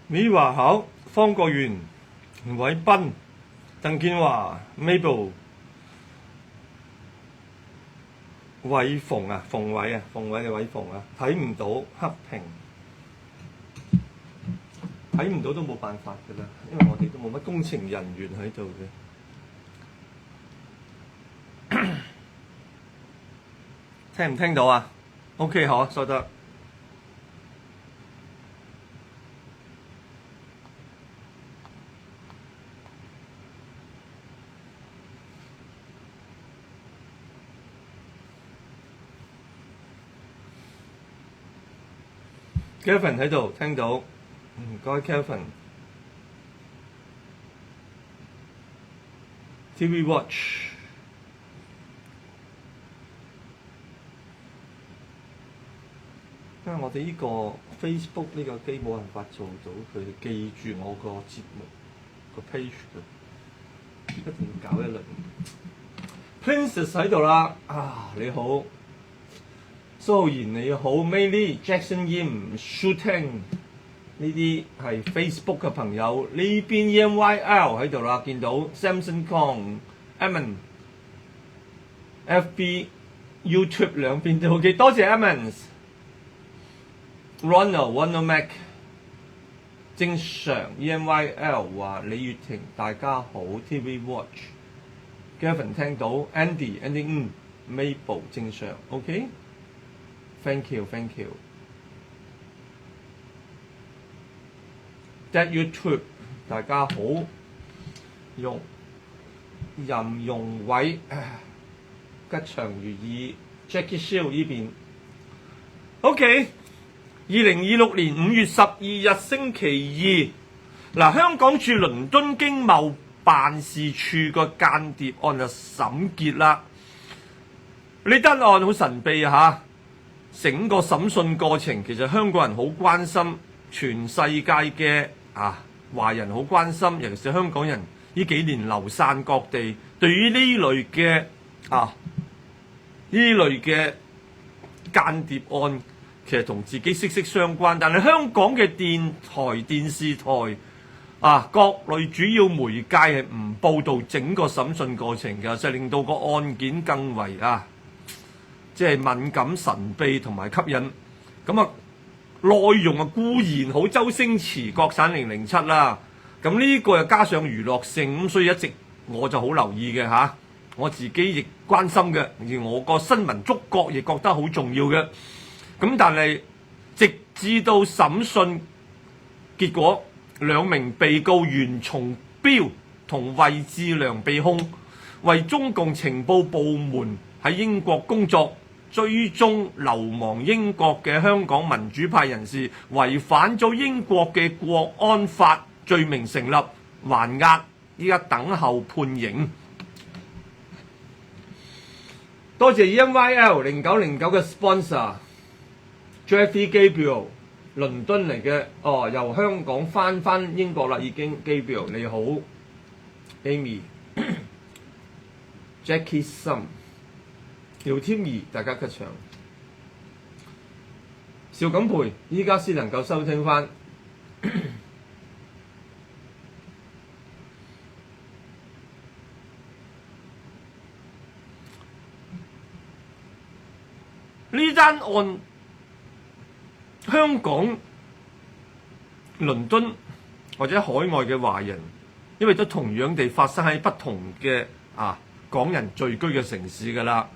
美華考、方國元、韋斌、鄧建華、Mabel、韋馮啊，馮偉啊，馮偉嘅韋馮啊，睇唔到黑屏，睇唔到都冇辦法㗎啦，因為我哋都冇乜工程人員喺度嘅。聽唔聽到啊 ？OK 好，收得。Kevin 喺度，聽到，唔該 Kevin。TV Watch， 因為我哋呢個 Facebook 呢個機冇辦法做到佢哋記住我個節目個 page 嘅，一定要搞一輪。Princess 喺度啦，啊你好。蘇浩然你好 ，Maylie Jackson Yim、Shooting 呢啲係 Facebook 嘅朋友，呢邊 EMYL 喺度啦，見到 Samson Kong、Evan、FB、YouTube 兩邊都 OK， 多謝 Evans、Ronald Mac， 正常 EMYL 話李月婷大家好 ，TV Watch，Kevin 聽到 Andy、Mabel 正常 OK。Thank you。That YouTube 大家好，任容偉、吉祥如意、Jackie Shield 呢邊。OK， 2026年5月12日星期二，嗱香港駐倫敦經貿辦事處個間諜案就審結啦。呢單案好神秘嚇。整個審訊過程其實香港人好關心，全世界嘅華人好關心，尤其是香港人呢幾年流散各地，對於呢類嘅間諜案，其實同自己息息相關。但係香港嘅電台、電視台各類主要媒介係唔報導整個審訊過程嘅，就令到個案件更為即係敏感、神秘同埋吸引，咁內容固然好周星馳國產007啦，咁呢個又加上娛樂性，咁所以一直我就好留意嘅我自己亦關心嘅，而我個新聞觸覺亦覺得好重要嘅。咁但係直至到審訊結果，兩名被告袁松標同魏志良被控為中共情報部門喺英國工作，追蹤流亡英國嘅香港民主派人士，違反咗英國嘅國安法，罪名成立，還押，依家等候判刑。多謝 EMYL 0909嘅 sponsor，Jeffrey Gabriel 倫敦嚟嘅，由香港翻英國啦已經。Gabriel 你好 ，Amy、Jackie Sum。姚天儀，大家吉祥。邵錦培，依家先能夠收聽翻。呢單案，香港、倫敦或者海外嘅華人，因為都同樣地發生喺不同嘅港人聚居嘅城市㗎啦。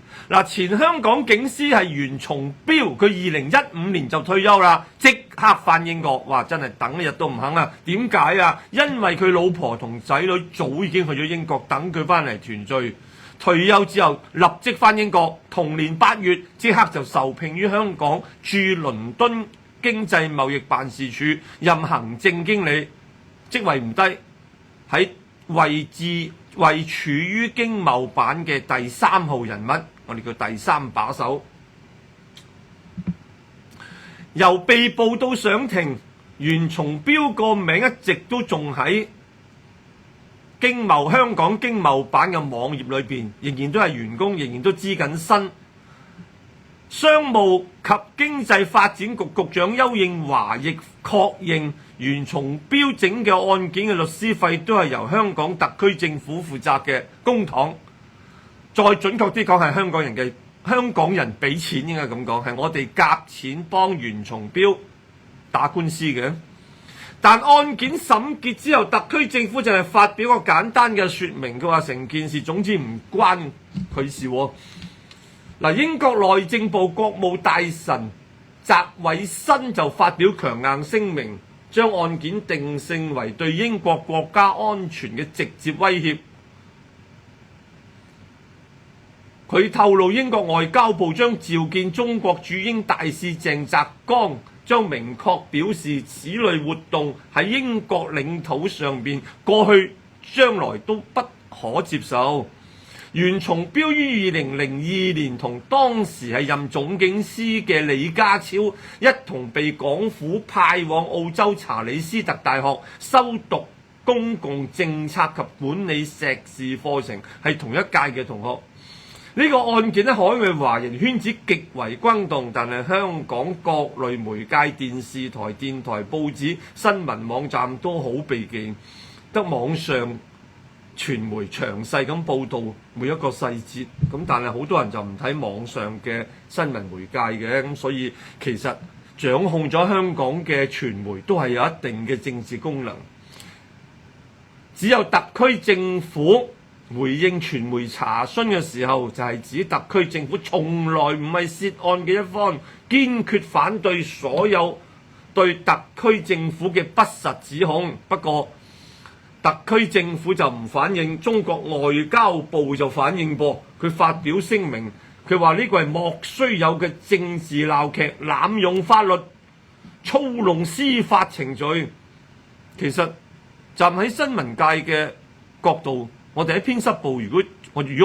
前香港警司係袁松標，佢2015年就退休啦，即刻返英國，哇！真係等一日都唔肯啊！點解啊？因為佢老婆同仔女早已經去咗英國，等佢翻嚟團聚。退休之後立即翻英國，同年8月即刻就受聘於香港駐倫敦經濟貿易辦事處任行政經理，職位唔低，喺位處於經貿辦嘅第3號人物，我哋叫第3把手。由被捕到上庭，袁松標個名一直都仲喺香港經貿辦嘅網頁裏邊，仍然都係員工，仍然都資緊薪。商務及經濟發展局局長丘應樺亦確認，袁松標整嘅案件嘅律師費都係由香港特區政府負責嘅公帑，再準確啲講係香港人俾錢，應該咁講，係我哋夾錢幫袁松標打官司嘅。但案件審結之後，特區政府就係發表個簡單嘅説明，佢話成件事總之唔關佢事喎。嗱，英國內政部國務大臣澤偉新就發表強硬聲明，將案件定性為對英國國家安全嘅直接威脅。佢透露，英國外交部將召見中國駐英大使鄭澤剛，將明確表示此類活動喺英國領土上邊過去將來都不可接受。袁松標於2002年同當時係任總警司嘅李家超一同被港府派往澳洲查理斯特大學修讀公共政策及管理碩士課程，係同一屆嘅同學。呢個案件喺海外華人圈子極為轟動，但係香港各類媒介、電視台、電台、報紙、新聞網站都好避忌，得網上傳媒詳細咁報導每一個細節，咁但係好多人就唔睇網上嘅新聞媒介嘅，咁所以其實掌控咗香港嘅傳媒都係有一定嘅政治功能。只有特區政府回應傳媒查詢嘅時候，就係指特區政府從來唔係涉案嘅一方，堅決反對所有對特區政府嘅不實指控。不過特區政府就唔反應，中國外交部就反應噃，佢發表聲明，佢話呢個係莫須有嘅政治鬧劇，濫用法律，操弄司法程序。其實站喺新聞界嘅角度，我哋喺編輯部，如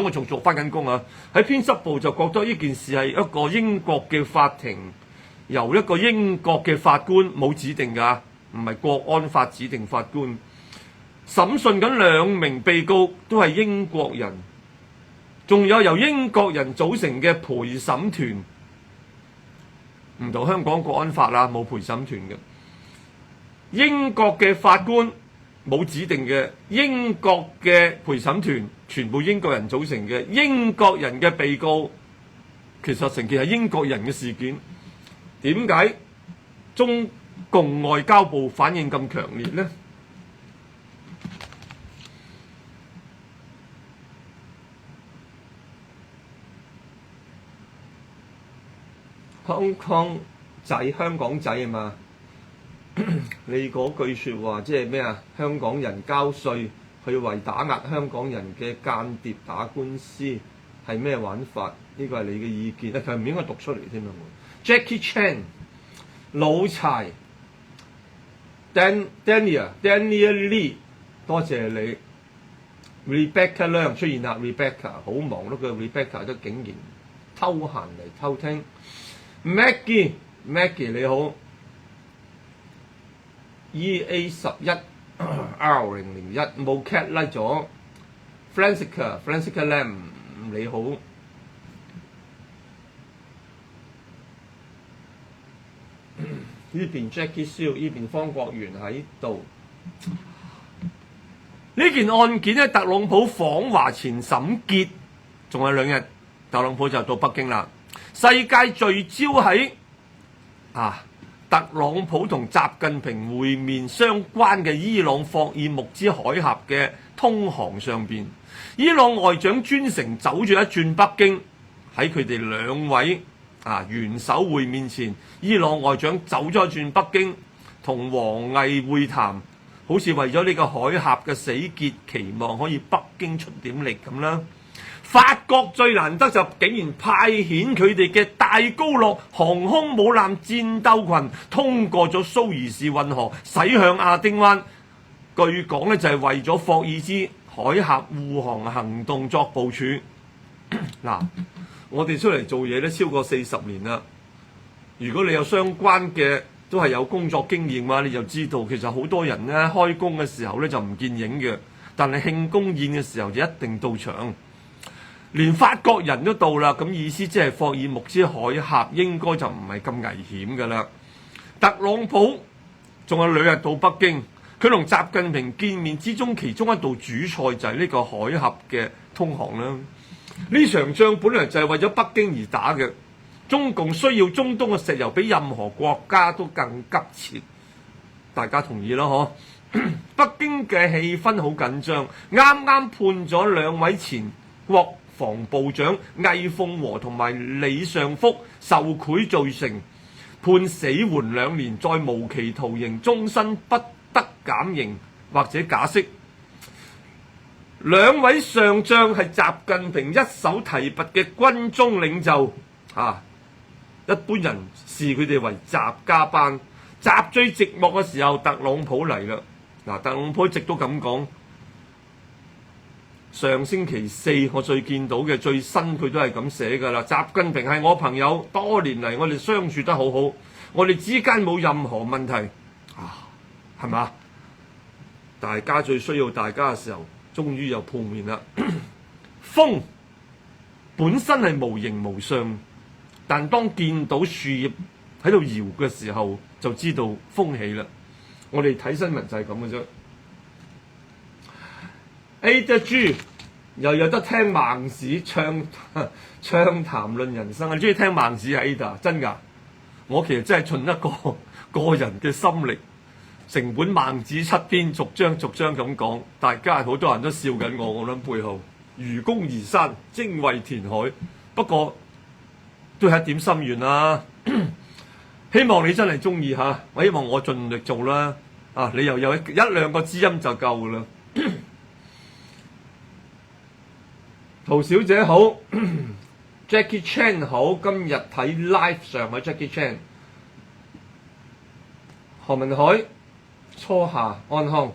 果我仲做翻緊工啊，喺編輯部就覺得呢件事係一個英國嘅法庭，由一個英國嘅法官冇指定㗎，唔係國安法指定法官。審訊緊兩名被告都係英國人，仲有由英國人組成嘅陪審團，唔同香港國安法啦，冇陪審團嘅。英國嘅法官冇指定嘅，英國嘅陪審團全部英國人組成嘅，英國人嘅被告其實成件係英國人嘅事件。點解中共外交部反應咁強烈呢？香港仔啊嘛，你嗰句説話即係咩啊？香港人交稅去為打壓香港人嘅間諜打官司係咩玩法？呢個係你嘅意見，佢唔應該讀出嚟添啊！Jackie Chan、老柴、Daniel Lee， 多謝你。Rebecca 亮出現啦 ，Rebecca 好忙碌嘅 Rebecca 都竟然偷閒嚟偷聽。Maggie 你好 ，EA11 R001 冇 cat like 咗 Francisca Lam 你好，呢邊 Jackie Sue 呢邊方國元喺度。呢件案件咧，特朗普訪華前審結，仲有2日，特朗普就到北京啦。世界聚焦喺特朗普同習近平會面相關嘅伊朗霍爾木茲海峽嘅通航上邊，伊朗外長專程走咗一轉北京，喺佢哋兩位元首會面前，伊朗外長走咗一轉北京，同王毅會談，好似為咗呢個海峽嘅死結，期望可以北京出點力咁啦。法國最難得就竟然派遣佢哋嘅大高樂航空母艦戰鬥群通過咗蘇伊士運河，駛向亞丁灣。據講咧就係為咗霍爾茲海峽護航行動作部署。嗱，我哋出嚟做嘢咧超過40年啦。如果你有相關嘅都係有工作經驗啊，你就知道其實好多人咧開工嘅時候咧就唔見影嘅，但係慶功宴嘅時候就一定到場。連法國人都到啦，咁意思即係霍爾木茲海峽應該就唔係咁危險㗎啦。特朗普仲有2日到北京，佢同習近平見面之中，其中一道主菜就係呢個海峽嘅通航啦。呢場仗本來就係為咗北京而打嘅，中共需要中東嘅石油比任何國家都更急切，大家同意啦嗬？北京嘅氣氛好緊張，啱啱判咗2位前國防部長魏鳳和同埋李尚福受賄罪成，判死緩2年，再無期徒刑，終身不得減刑或者假釋。2位上將係習近平一手提拔嘅軍中領袖，一般人視佢哋為習家班。習最寂寞嘅時候，特朗普嚟啦。特朗普一直都咁講。上星期4我最見到嘅最新，佢都係咁寫㗎啦。習近平係我朋友，多年嚟我哋相處得好好，我哋之間冇任何問題，係嘛？大家最需要大家嘅時候，終於又碰面啦。風本身係無形無相，但當見到樹葉喺度搖嘅時候，就知道風起啦。我哋睇新聞就係咁嘅啫。A 豬又有得聽孟子暢談論人生，你中意聽孟子啊 Ada？ 真㗎？我其實真係盡一個人嘅心力，成本孟子7篇，逐章咁講，大家好多人都笑緊我，我諗背後愚公移山，精衛填海，不過都係一點心願啦。希望你真係中意嚇，我希望我盡力做啦。你又有1、2個知音就夠啦。陶小姐好，Jackie Chan 好，今日睇 live 上嘅 Jackie Chan， 何文海初夏安康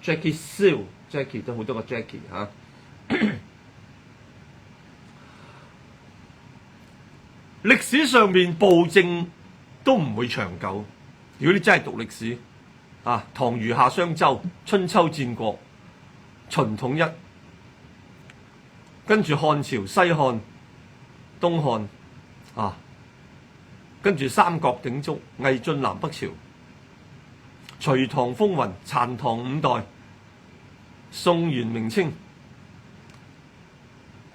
，Jackie Siu，Jackie 都好多個 Jackie 嚇。歷史上面暴政都唔會長久。如果你真係讀歷史，唐虞夏商周、春秋戰國、秦統一。跟住漢朝、西漢、東漢，跟住三國鼎足、魏晉南北朝、隋唐風雲、殘唐5代、宋元明清，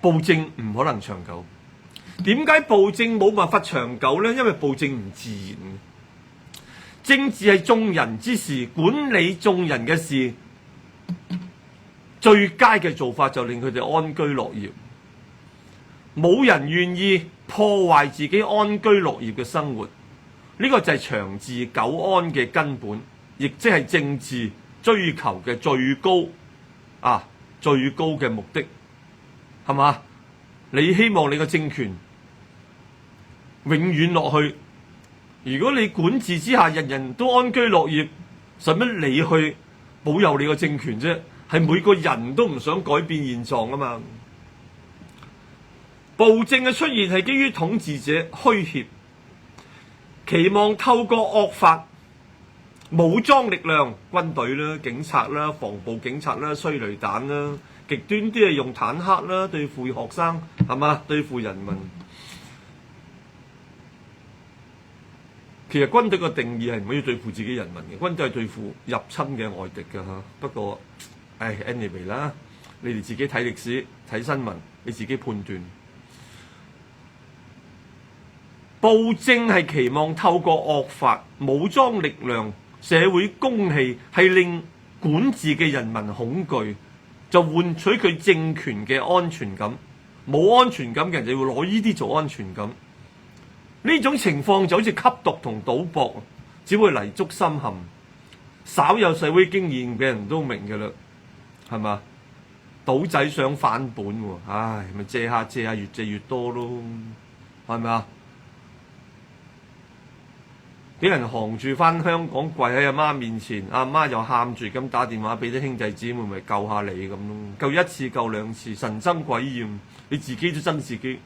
暴政唔可能長久。點解暴政冇辦法長久呢？因為暴政唔自然。政治係眾人之事，管理眾人嘅事，最佳嘅做法就令佢哋安居樂業，冇人願意破壞自己安居樂業嘅生活，呢個就係長治久安嘅根本，亦即係政治追求嘅最高嘅目的，係嘛？你希望你個政權永遠落去，如果你管治之下人人都安居樂業，使乜你去保佑你個政權啫？係每個人都唔想改變現狀啊嘛！暴政嘅出現係基於統治者虛怯，期望透過惡法、武裝力量、軍隊啦、警察啦、防暴警察啦、催淚彈啦，極端啲係用坦克啦對付學生，係嘛？對付人民。其實軍隊嘅定義係唔可以對付自己人民嘅，軍隊係對付入侵嘅外敵嘅嚇。不過anyway 啦，你哋自己睇歷史、睇新聞，你自己判斷。暴政係期望透過惡法、武裝力量、社會公器，係令管治嘅人民恐懼，就換取佢政權嘅安全感。冇安全感嘅人就會攞呢啲做安全感。呢種情況就好似吸毒同賭博，只會泥足深陷。稍有社會經驗嘅人都明㗎啦。係嘛？賭仔想反本喎，唉，咪借下越借越多咯，係咪啊？俾人扛住翻香港跪喺阿媽面前，阿媽又喊住咁打電話俾啲兄弟姊妹，咪救下你咁咯？救一次救2次，神憎鬼厭，你自己都憎自己，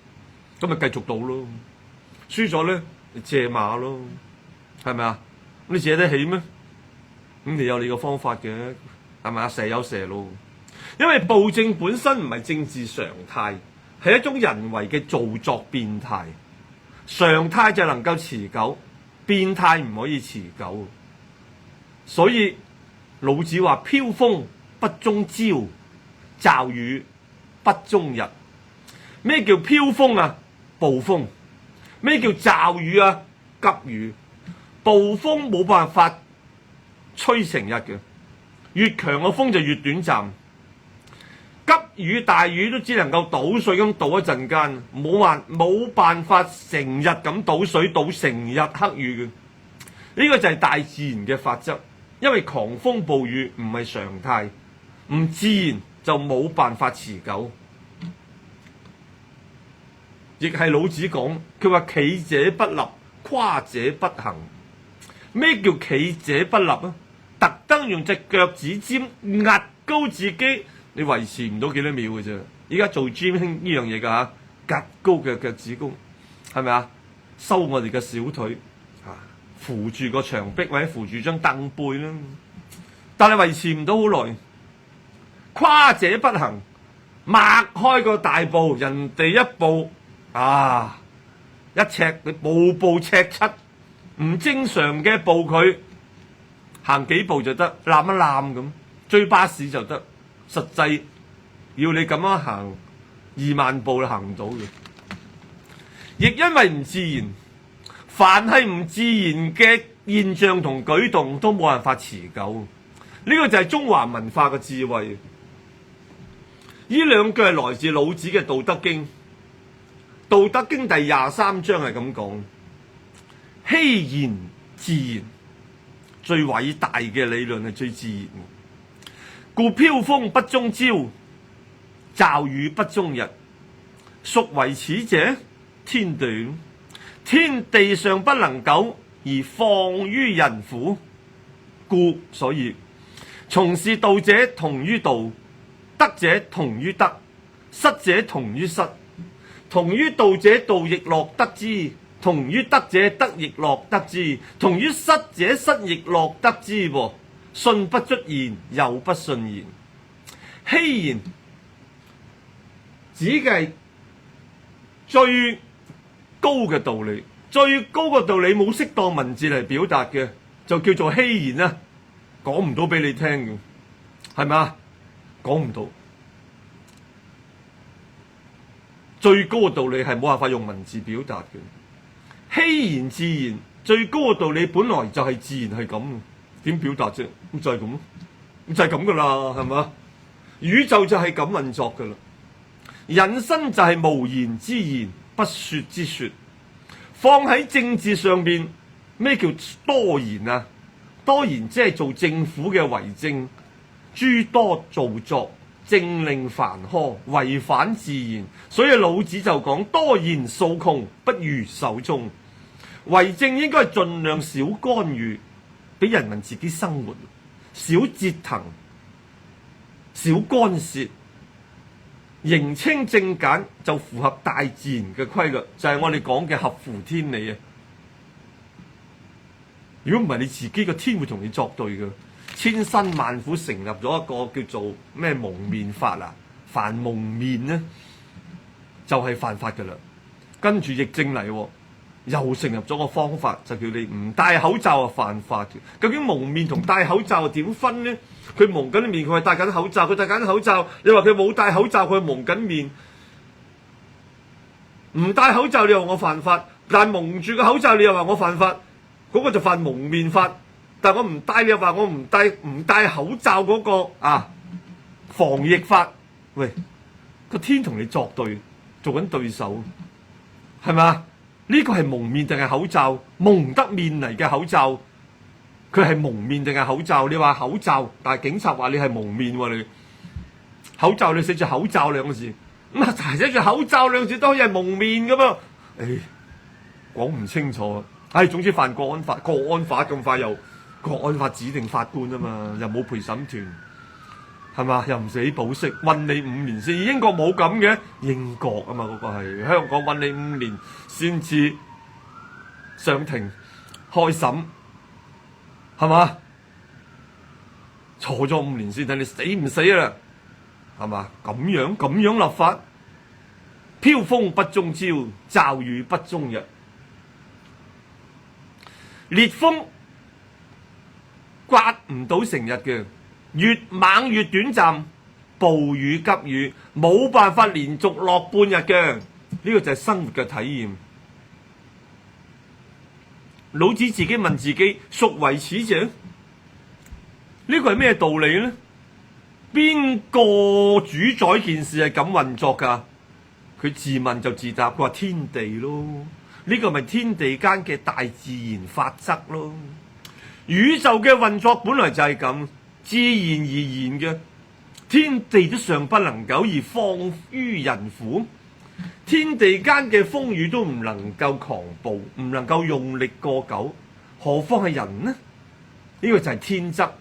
咁咪繼續賭咯。輸咗咧，你借馬咯，係咪啊？你借得起咩？咁你有你個方法嘅。係咪啊？蛇有蛇路，因為暴政本身唔係政治常態，係一種人為嘅造作變態。常態就能夠持久，變態唔可以持久。所以老子話：飄風不終朝，驟雨不終日。咩叫飄風啊？暴風。咩叫驟雨啊？急雨。暴風冇辦法吹成日嘅，越強嘅風就越短暫。急雨大雨都只能夠倒水咁倒一陣間，冇辦法成日咁倒水倒成日黑雨嘅。呢個就係大自然嘅法則，因為狂風暴雨唔係常態，唔自然就冇辦法持久。亦係老子講，佢話企者不立，跨者不行。咩叫企者不立啊？特登用隻腳趾尖壓高自己，你維持唔到幾多秒嘅啫。而家做 gym 興呢樣嘢㗎嚇，趌高嘅腳趾公，係咪啊？收我哋嘅小腿，扶住個牆壁或者扶住張凳背啦。但係維持唔到好耐。跨者不行，擘開個大步，人哋一步一尺，你步步尺七。唔正常嘅步佢行幾步就得，攬一攬咁追巴士就得。實際要你咁樣行20000步你行唔到嘅。亦因為唔自然，凡係唔自然嘅現象同舉動都冇辦法持久。呢個就係中華文化嘅智慧。呢兩句係來自老子嘅《道德經》。《道德經》第23章係咁講。希然自然，最偉大嘅理論係最自然。故飄風不終朝，驟雨不終日。孰為此者？天地。天地尚不能久，而放於人乎？故所以從事道者同於道，得者同於得，失者同於失。同於道者道亦樂得之，同於得者得亦樂得之，同於失者失亦樂得之。信不足言，又不信言。希言指嘅係最高嘅道理，最高嘅道理冇適當文字嚟表達嘅，就叫做希言啦。講唔到俾你聽嘅，係咪啊？講唔到。最高嘅道理係冇辦法用文字表達嘅。希然自然，最高嘅道理本來就係自然係咁，點表達啫？咁就係咁咯，咁就係咁噶啦，係嘛？宇宙就係咁運作噶啦。人生就係無言之言，不說之說。放喺政治上邊，咩叫多言啊？多言即係做政府嘅為政，諸多造作，政令繁苛，違反自然。所以老子就講：多言數窮，不如守中。為政應該係盡量少干預，俾人民自己生活，少折騰，少干涉，形清正簡，就符合大自然嘅規律，就係我哋講嘅合乎天理啊！如果唔係，你自己個天會同你作對嘅，千辛萬苦成立咗一個叫做咩蒙面法啊，凡蒙面呢，就係犯法噶啦。跟住疫症嚟，又成立咗個方法，就叫你唔戴口罩啊犯法嘅。究竟蒙面同戴口罩點分呢？佢蒙緊面，佢係戴緊口罩；佢戴緊口罩，你話佢冇戴口罩，佢蒙緊面。唔戴口罩你又話我犯法，但係蒙住個口罩你又話我犯法，嗰個就犯蒙面法。但係我唔戴你又話我唔戴口罩嗰個防疫法。喂，個天同你作對，做緊對手，係咪？呢個係蒙面定係口罩？蒙得面嚟嘅口罩，佢係蒙面定係口罩？你話口罩，但係警察話你係蒙面喎，你口罩你寫住口罩兩個字，咁啊寫住口罩兩個字都可以係蒙面噶噃？講唔清楚。總之犯國安法，國安法咁快又國安法指定法官啊嘛，又冇陪審團，係嘛？又唔使保釋，韞你5年先。英國冇咁嘅，英國啊嘛，嗰個係香港韞你5年先至上庭開審，係嘛？坐咗5年先睇你死唔死啦，係嘛？咁樣立法，飄風不終朝，驟雨不終日。烈風刮唔到成日嘅，越猛越短暫，暴雨急雨冇辦法連續落半日嘅，呢個就係生活嘅體驗。老子自己問自己：孰為此者？呢個係咩道理呢？邊個主宰件事係咁運作㗎？佢自問就自答，佢話天地咯。呢個咪天地間嘅大自然法則咯。宇宙嘅運作本來就係咁，自然而然嘅。天地都尚不能久，而況於人乎？天地間嘅風雨都唔能夠狂暴，唔能夠用力過久，何況係人呢？呢個就係天則。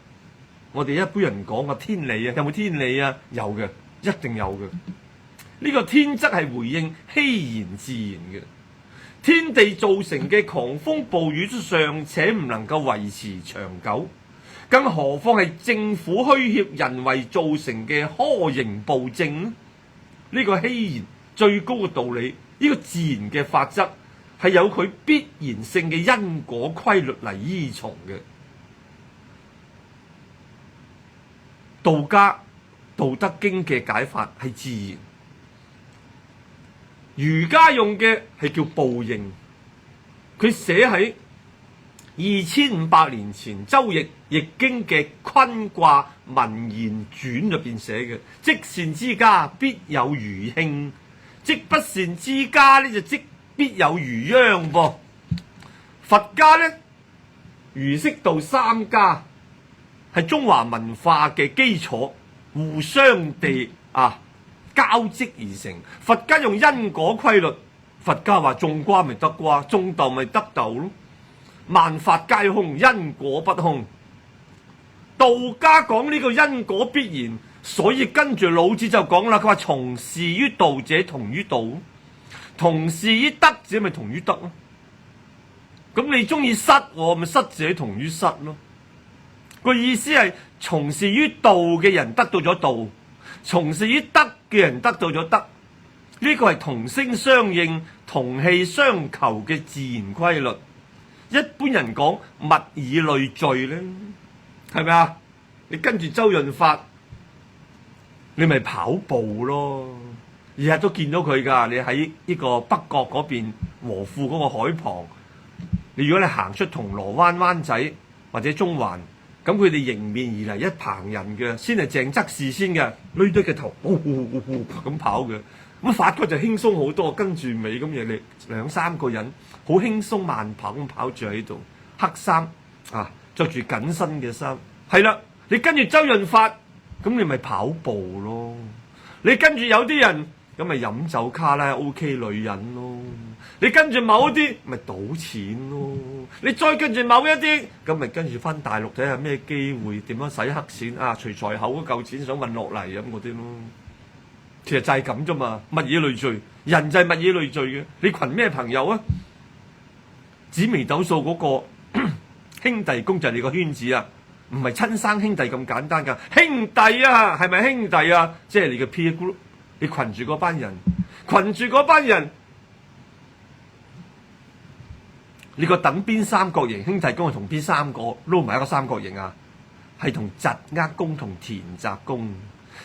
我哋一般人講嘅天理啊，有冇天理啊？有嘅，一定有嘅。呢個天則係回應熙然自然嘅。天地造成嘅狂風暴雨都尚且唔能夠維持長久，更何況係政府虛脅人為造成嘅苛刑暴政呢？呢個熙然最高嘅道理，呢個自然嘅法則係有佢必然性嘅因果規律嚟依從嘅。道家《道德經》嘅解法係自然，儒家用嘅係叫報應。佢寫喺2500年前周易《易經》嘅《坤卦文言傳》入邊寫嘅：積善之家必有餘慶，積不善之家呢就即必有餘殃噃。佛家呢，儒釋道三家係中華文化嘅基礎，互相地交織而成。佛家用因果規律，佛家話種瓜咪得瓜，種豆咪得豆咯。萬法皆空，因果不空。道家講呢個因果必然，所以跟住老子就講啦，佢話從事於道者同於道，同事於德者咪同於德咯。咁你中意失我，咪失者同於失咯。個意思係從事於道嘅人得到咗道，從事於德嘅人得到咗德，呢個係同聲相應、同氣相求嘅自然規律。一般人講物以類聚咧，係咪啊？你跟住周潤發，你咪跑步咯，日日都見到佢㗎。你喺呢個北角嗰邊和富嗰個海旁，你如果你行出銅鑼灣灣仔或者中環，咁佢哋迎面而嚟一棚人嘅，先係鄭則仕先嘅，攣低嘅頭，咁跑嘅。咁發哥就輕鬆好多，跟住尾咁嘢，你2-3個人好輕鬆慢跑咁跑住喺度，黑衫着住緊身嘅衫，係啦。你跟住周潤發，咁你咪跑步咯。你跟住有啲人咁咪飲酒卡拉 OK 女人咯。你跟住某啲咪賭錢咯。你再跟住某一啲，咁咪跟住翻大陸睇下咩機會，點樣洗黑錢隨財口嗰嚿錢想運落嚟咁嗰啲咯。其實就係咁啫嘛，物以類聚，人就係物以類聚嘅。你群咩朋友啊？紫微斗數嗰個兄弟宮就係你個圈子啊，唔係親生兄弟咁簡單噶。兄弟啊，係咪兄弟啊？即係你嘅 peer group， 你群住嗰班人，你個等邊三角形兄弟宮係同邊三個撈埋一個三角形啊？係同疾厄宮同田宅宮。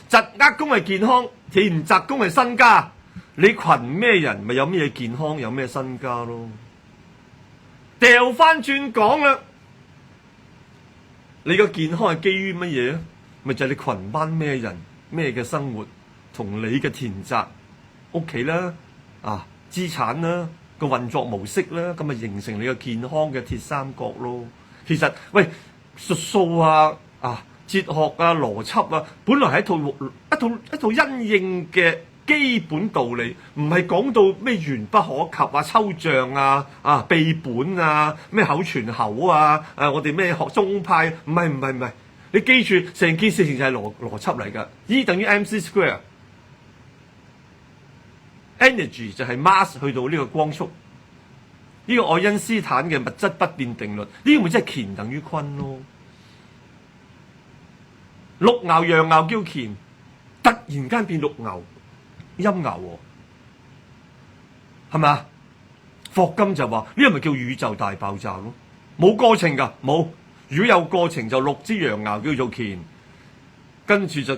疾厄宮係健康，田宅宮係身家。你群咩人，咪有咩健康，有咩身家咯。掉翻轉講啦，你個健康係基於乜嘢啊？咪就係你群班咩人，咩嘅生活，同你嘅田宅屋企啦，資產啦，個運作模式啦，咁咪形成你個健康嘅鐵三角咯。其實喂，術數哲學邏輯本來係一套因應嘅基本道理，唔係講到咩緣不可及抽象秘本咩口傳口我哋咩學宗派，唔係，你記住成件事情就係邏輯嚟㗎。E 等於 mc²， energy 就係 mass 去到呢個光速，呢個愛因斯坦嘅物質不變定律，呢個咪即係乾等於坤咯。六爻陽爻叫乾，突然間變六爻陰爻喎，係咪啊？霍金就話呢個咪叫宇宙大爆炸咯，冇過程㗎，冇。如果有過程就6支羊牙叫做乾，跟住就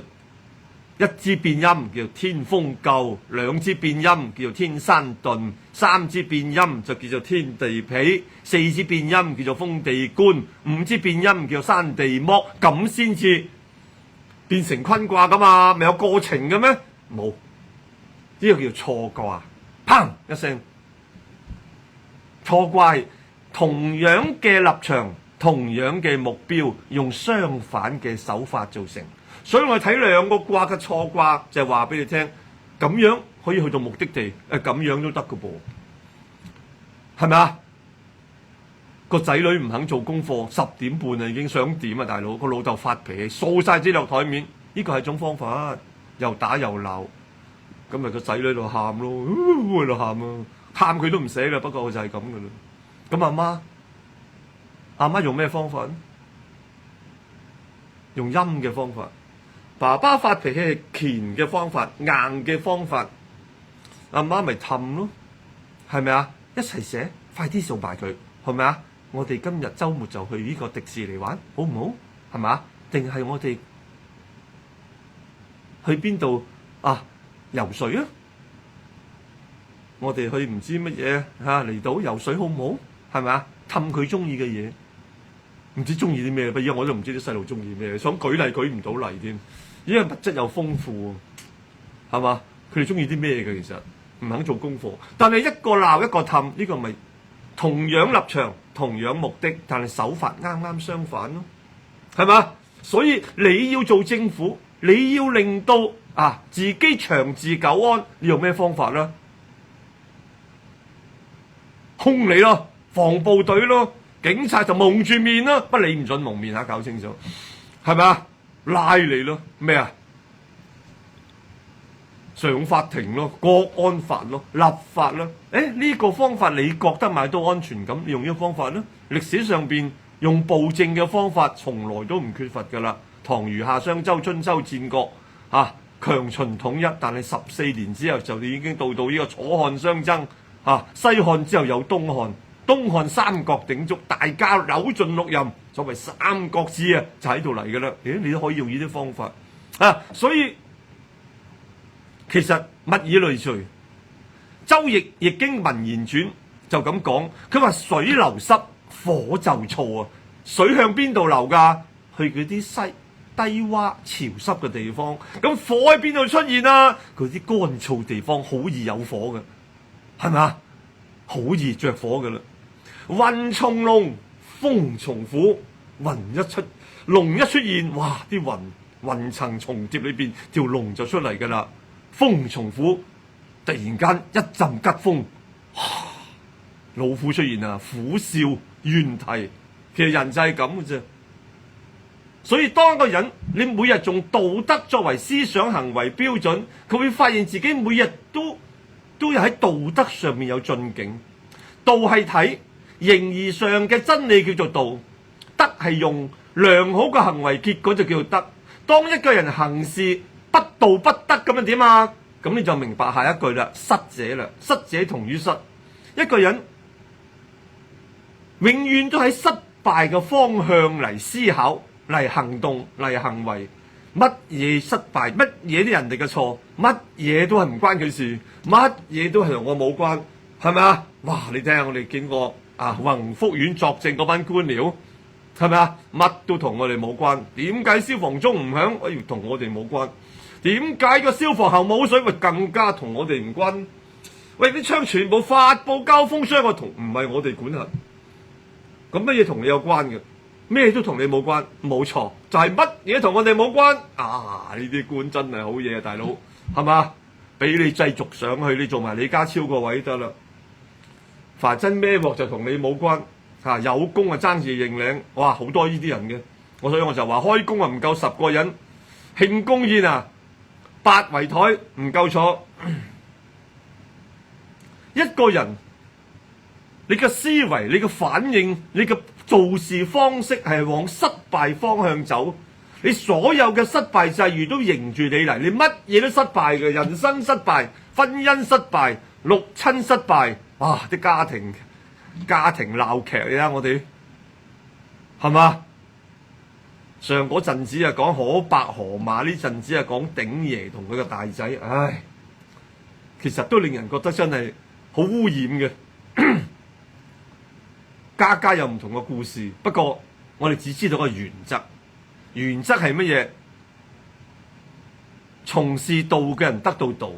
1支變音叫天風姤，2支變音叫做天山遁，3支變音就叫做天地痞，4支變音叫做風地觀，5支變音叫做山地剝，咁先至變成坤卦噶嘛，咪有過程嘅咩？冇，呢個叫錯卦，砰一聲。錯卦係同樣嘅立場、同樣嘅目標，用相反嘅手法做成。所以我睇2個卦嘅錯卦，就係話俾你聽，咁樣可以去到目的地，咁樣都得嘅噃，係咪啊？個仔女唔肯做功課，10點半啊已經想點啊，大佬個老豆發脾氣，掃晒資料台面，呢個係一種方法，又打又鬧，咁咪個仔女喺度喊咯，喺度喊啊，喊佢都唔寫嘅，不過就係咁嘅啦。咁阿媽用咩方法？用陰嘅方法。爸爸發脾氣係乾嘅方法，硬嘅方法，阿媽咪氹咯，係咪啊？一齊寫，快啲掃埋佢，係咪啊？我哋今日週末就去呢個迪士尼玩，好唔好？係咪啊？定係我哋去邊度啊？游水啊！我哋去唔知乜嘢離島游水好唔好？係咪啊？氹佢中意嘅嘢，唔知中意啲咩？不過我都唔知啲細路中意咩，想舉例舉唔到例添。因為物質又豐富，係嘛？佢哋中意啲咩嘅？其實唔肯做功課，但係一個鬧一個氹，呢個咪同樣立場、同樣目的，但係手法啱啱相反咯，係嘛？所以你要做政府，你要令到自己長治久安，你用咩方法啦？兇你咯，防暴隊咯，警察就蒙住面啦，不你唔准蒙面搞清楚，係咪啊？拉你咯，咩啊？上法庭咯，國安法咯，立法咯。呢個方法你覺得買到安全感，你用呢個方法咧？歷史上邊用暴政嘅方法從來都唔缺乏㗎啦。唐虞夏商周春秋戰國強秦統一，但係14年之後就已經到呢個楚漢相爭西漢之後有東漢。東漢三國鼎足，大家扭盡六壬，所謂三國志就喺度嚟㗎啦。你都可以用呢啲方法所以其實物以類聚。周易經文言傳就咁講，佢話水流濕，火就燥啊！水向邊度流㗎？去嗰啲低洼潮濕嘅地方。咁火喺邊度出現啊？嗰啲乾燥地方好易有火嘅，係咪啊？好易着火㗎啦。雲從龍，風從虎，龍一出現，哇！啲雲層重疊裏邊，條龍就出嚟㗎啦。風從虎，突然間一陣吉風，老虎出現啊！虎嘯猿啼，其實人就係咁嘅啫。所以當一個人你每日用道德作為思想行為標準，佢會發現自己每日都有喺道德上面有進境。道係睇形而上嘅真理叫做道，德係用良好嘅行為結果就叫做德。當一個人行事不道不德咁樣點啊？咁你就明白下一句啦，失者啦，失者同於失。一個人永遠都喺失敗嘅方向嚟思考、嚟行動、嚟行為。乜嘢失敗，乜嘢啲人哋嘅錯，乜嘢都係唔關佢事，乜嘢都係同我冇關，係咪啊？哇！你睇下我哋見過宏福苑作證嗰班官僚，係咪啊？乜都同我哋冇關。點解消防鐘唔響？同我哋冇關。點解個消防喉冇水？更加同我哋唔關。啲槍全部發佈交鋒傷，唔係我哋管轄。咁乜嘢同你有關嘅？咩都同你冇關，冇錯，就係乜嘢同我哋冇關。呢啲官真係好嘢啊，大佬，係嘛？俾你繼續上去，你做埋李家超個位得啦。凡真孭鑊就同你冇關，有功爭住認領，哇！好多呢啲人嘅，所以我就話開工唔夠10個人，慶功宴8圍台唔夠坐。一個人，你嘅思維、你嘅反應、你嘅做事方式係往失敗方向走，你所有嘅失敗際遇都迎住你嚟，你乜嘢都失敗嘅，人生失敗、婚姻失敗、六親失敗，哇！啲家庭鬧劇嚟啊！我哋係嘛？上嗰陣子啊講可伯河馬，呢陣子啊講鼎爺同佢個大仔，唉，其實都令人覺得真係好污染嘅。家家有唔同嘅故事，不過我哋只知道個原則。原則係乜嘢？從事道嘅人得到道，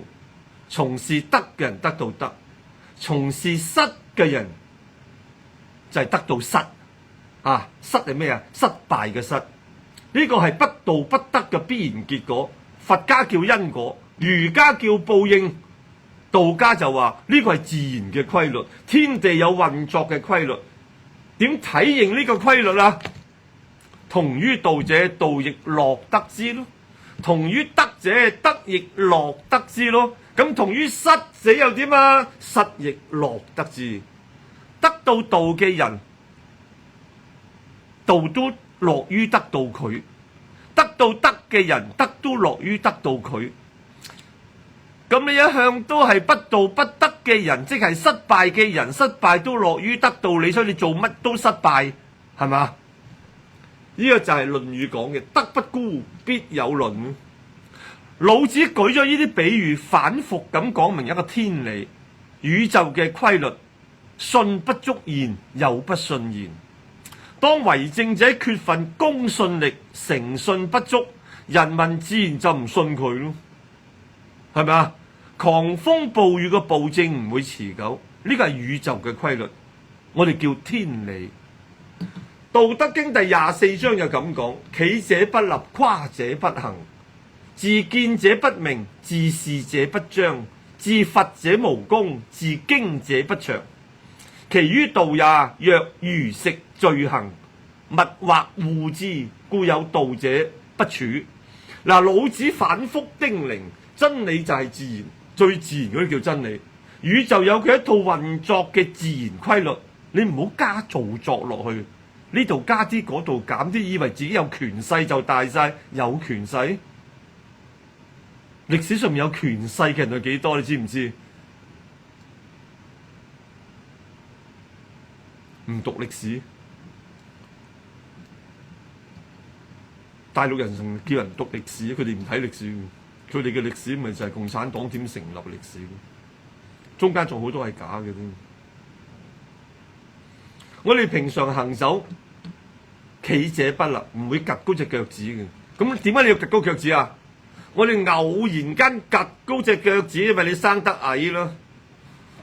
從事德嘅人得到德，從事失嘅人就係得到失。啊，失係咩啊？失敗嘅失。呢個係不道不德嘅必然結果。佛家叫因果，儒家叫報應，道家就話呢個係自然嘅規律，天地有運作嘅規律。點體認呢個規律啊？同於道者，道亦樂得之咯；同於德者，德亦樂得之咯。咁同於失者又點啊？失亦樂得之。得到道嘅人，道都樂於得到佢；得到德嘅人，德都樂於得到佢。咁你一向都係不道不德嘅人，即係失敗嘅人，失敗都樂於得到你，所以你做乜都失敗，係嘛？呢個就係《論語》講嘅，德不孤，必有論。老子舉咗呢啲比喻，反復咁講明一個天理，宇宙嘅規律，信不足言，有不信言。當為政者缺乏公信力，誠信不足，人民自然就唔信佢咯，係咪啊？狂風暴雨嘅暴政唔會持久，呢個係宇宙嘅規律，我哋叫天理。道德經第24章就咁講：企者不立，夸者不行，自見者不明，自是者不彰，自伐者無功，自矜者不祥。其於道也，若魚食罪行，物或惡之，故有道者不處。嗱，老子反覆叮嚀，真理就係自然，最自然嗰啲叫真理。宇宙有佢一套運作嘅自然規律，你唔好加造作落去。呢度加啲，嗰度減啲，以為自己有權勢就大晒，有權勢？歷史上面有權勢嘅人有幾多？你知唔知？唔讀歷史，大陸人仲叫人讀歷史，佢哋唔睇歷史，佢哋嘅歷史咪就係共產黨點成立歷史，中間仲好多係假嘅啫。我哋平常行走，企者不立，唔會趌高隻腳趾嘅。咁點解你要趌高腳趾啊？我哋偶然間趌高隻腳趾，因為你生得矮咯。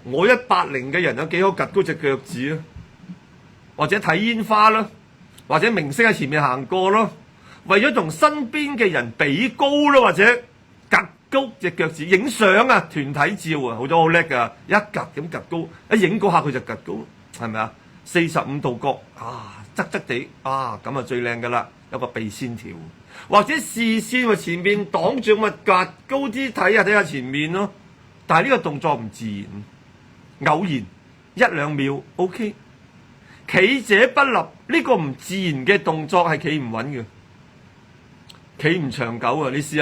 我180嘅人有幾好趌高隻腳趾啊？或者睇煙花咯，或者明星喺前面行過咯，為咗同身邊嘅人比高咯，或者趌高隻腳趾影相啊，團體照啊，好多好叻噶，一趌咁趌高，一影嗰下佢就趌高，係咪啊？45度角啊，側側地啊，咁啊最靚噶啦，有個鼻線條，或者視線喎前面擋住咪趌高啲睇下前面咯。但係呢個動作唔自然，偶然1-2秒 OK。企者不立，呢個唔自然嘅動作係企唔穩嘅，企唔長久啊！你試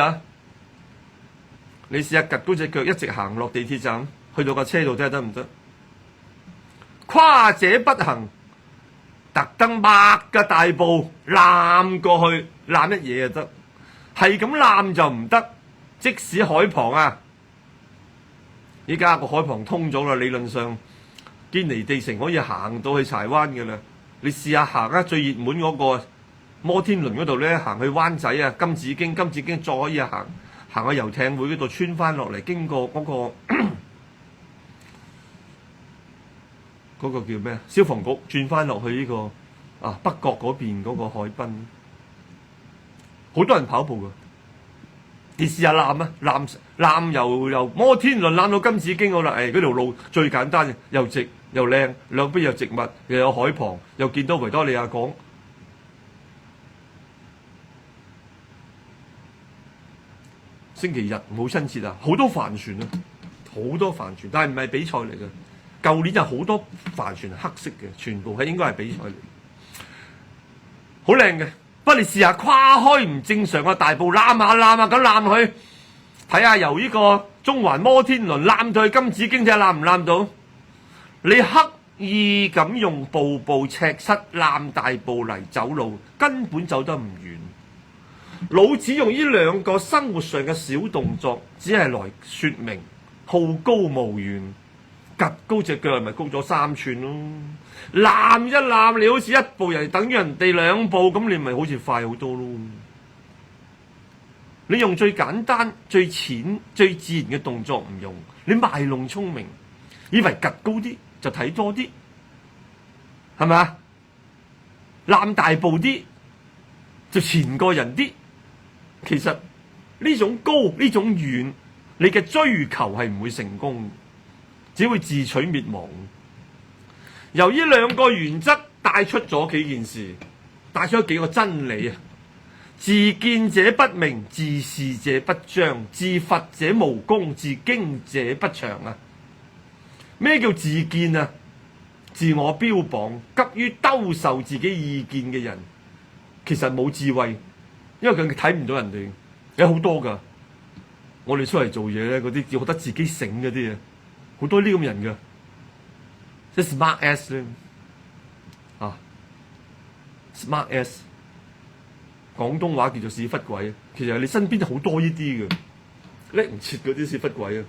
下趌高隻腳一直行落地鐵站，去到個車度睇下得唔得？夸者不行，特登擘個大步攬過去，攬一嘢就得，係咁攬就唔得。即使海旁啊，依家個海旁通咗啦，理論上堅尼地城可以行到去柴灣嘅啦。你試下行啊，最熱門嗰個摩天輪嗰度咧，行去灣仔啊，金紫荊再可以行去遊艇會嗰度穿翻落嚟，經過嗰個叫咩啊？消防局轉翻落去呢個北角嗰邊嗰個海濱，好多人跑步噶。你試下攬啊，攬由摩天輪攬到金紫荊好啦。嗰條路最簡單，又直又靚，兩邊有植物，又有海旁，又見到維多利亞港。星期日母親節啊，好多帆船啊，好多帆船，但係唔係比賽嚟嘅。舊年就好多帆船黑色嘅，全部係應該係比賽嚟，好靚嘅。不過你試下跨開唔正常嘅大步攬下咁攬去，睇下由呢個中環摩天輪攬到去金紫荊，睇下攬唔攬到？你刻意咁用步步赤膝攬大步嚟走路，根本走得唔遠。老子用呢兩個生活上嘅小動作，只係來說明好高騖遠。趌高隻腳咪高咗3寸咯，攬一攬你好似一步人等於人哋2步，咁你咪好似快好多咯。你用最簡單、最淺、最自然嘅動作唔用，你賣弄聰明，以為趌高啲就睇多啲，係咪啊？攬大步啲就前過人啲，其實呢種高呢種遠，你嘅追求係唔會成功，只會自取滅亡。由呢兩個原則帶出咗幾件事，帶出咗幾個真理啊！自見者不明，自是者不彰，自伐者無功，自矜者不長啊！咩叫自見啊？自我標榜，急於兜售自己意見嘅人，其實冇智慧，因為佢睇唔到人哋。有好多噶，我哋出嚟做嘢咧，嗰啲覺得自己醒嗰啲啊，好多呢咁人噶，即係 smart ass 咧，啊 smart ass， 廣東話叫做屎忽鬼，其實你身邊好多呢啲嘅，叻唔切嗰啲屎忽鬼啊！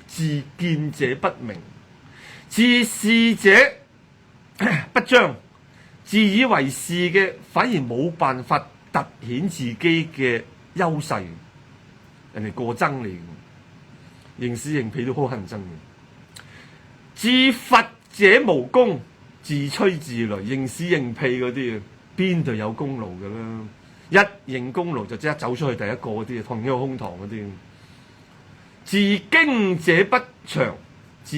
自見者不明，自是者不彰，自以為是嘅反而冇辦法凸顯自己嘅優勢，人哋過憎你，認屎認屁都好乞人憎嘅。自伐者無功，自吹自擂，認屎認屁嗰啲啊，邊度有功勞㗎啦？一認功勞就即刻走出去第一個嗰啲，同一個胸膛嗰啲。自矜者不長，自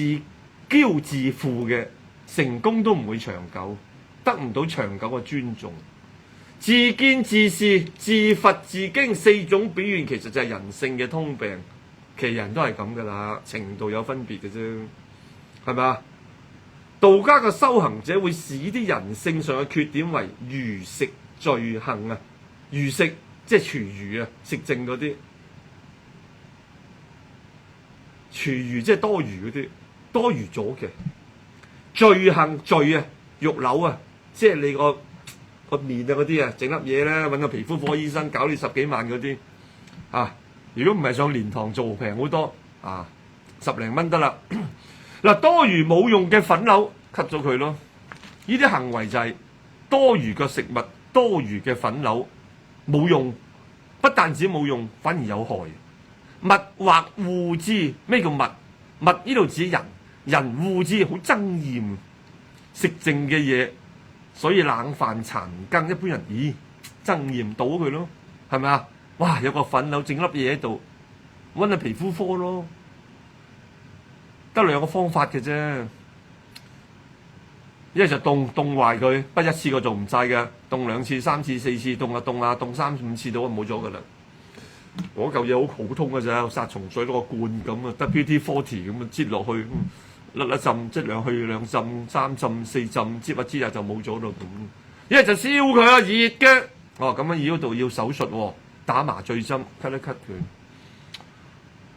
驕自負嘅成功都唔會長久，得唔到長久嘅尊重。自見自是、自伐自矜4種表現，其實就係人性嘅通病。其實人都係咁噶啦，程度有分別嘅啫，係咪啊？道家嘅修行者會視啲人性上嘅缺點為餘食罪行啊，餘食即係廚餘啊，食剩嗰啲，廚餘即係多餘嗰啲，多餘咗嘅罪行罪啊，肉瘤啊，即係你個面啊嗰啲啊，整粒嘢咧，揾個皮膚科醫生搞你10幾萬嗰啲啊！如果唔係上蓮塘做，平好多啊，10零蚊得啦。嗱，多餘冇用嘅粉瘤吸咗佢咯。呢啲行為就係多餘嘅食物、多餘嘅粉瘤冇用，不但止冇用，反而有害。物或惡之，咩叫物？物呢度指人，人惡之好憎厭，食剩嘅嘢。所以冷飯殘羹，一般人憎厭倒佢咯，係咪啊？哇！有個粉瘤整粒嘢喺度，揾下皮膚科咯，得2個方法嘅啫。一係就凍壞佢，不一次過做唔晒嘅，凍2次、3次、4次，凍凍3、5次到就冇咗噶啦。嗰嚿嘢好普通嘅咋，殺蟲水攞個罐咁啊，WD-40咁啊，擠落去。甩一浸，即兩去2浸、3浸、4浸，擠一擠下就冇咗咯咁。一係就燒佢啊，熱嘅。哦，咁樣而嗰度要手術喎，打麻醉針，cut 一 cut 佢。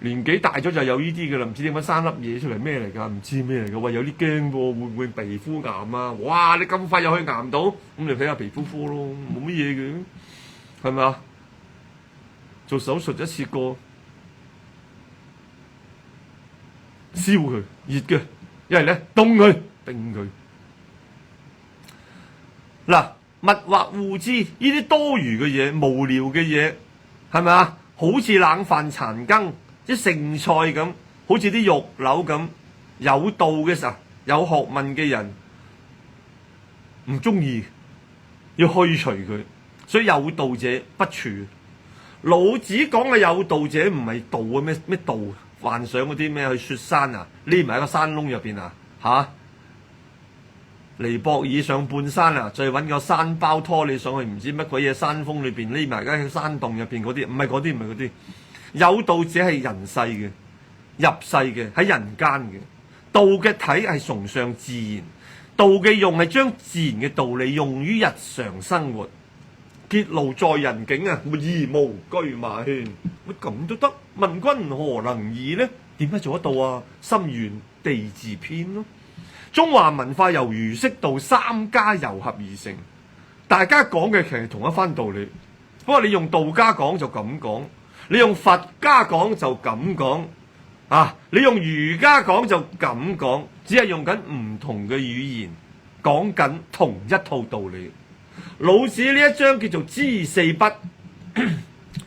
年紀大咗就有呢啲嘅啦，唔知點解生粒嘢出嚟咩嚟㗎？唔知咩嚟㗎？喂，有啲驚喎，會唔會皮膚癌啊？哇！你咁快又去癌到，咁你睇下皮膚科咯，冇乜嘢嘅，係咪啊？做手術一次過。燒佢熱嘅，一係咧凍佢冰佢。嗱，物或惡之，呢啲多餘嘅嘢、無聊嘅嘢，係咪啊？好似冷飯殘羹，啲剩菜咁，好似啲肉瘤咁，有道嘅時候，有學問嘅人唔中意，要去除佢，所以有道者不處。老子講嘅有道者唔係道啊，咩道？幻想嗰啲咩去雪山啊，匿埋喺個山窿入邊啊，嚇！尼泊爾上半山啊，再揾個山包拖你上去，唔知乜鬼嘢山峰裏邊匿埋喺山洞入邊嗰啲，唔係嗰啲，唔係嗰啲。有道者係人世嘅，入世嘅，喺人間嘅。道嘅體係崇尚自然，道嘅用係將自然嘅道理用於日常生活。結廬在人境啊，而無車馬喧。乜咁都得？問君何能爾呢？點解做得到啊？心願地自偏咯。中華文化由儒釋道三家糅合而成，大家講嘅其實同一番道理。不過你用道家講就咁講，你用佛家講就咁講，啊！你用儒家講就咁講，只係用緊唔同嘅語言講緊同一套道理。老子呢一章叫做知四不，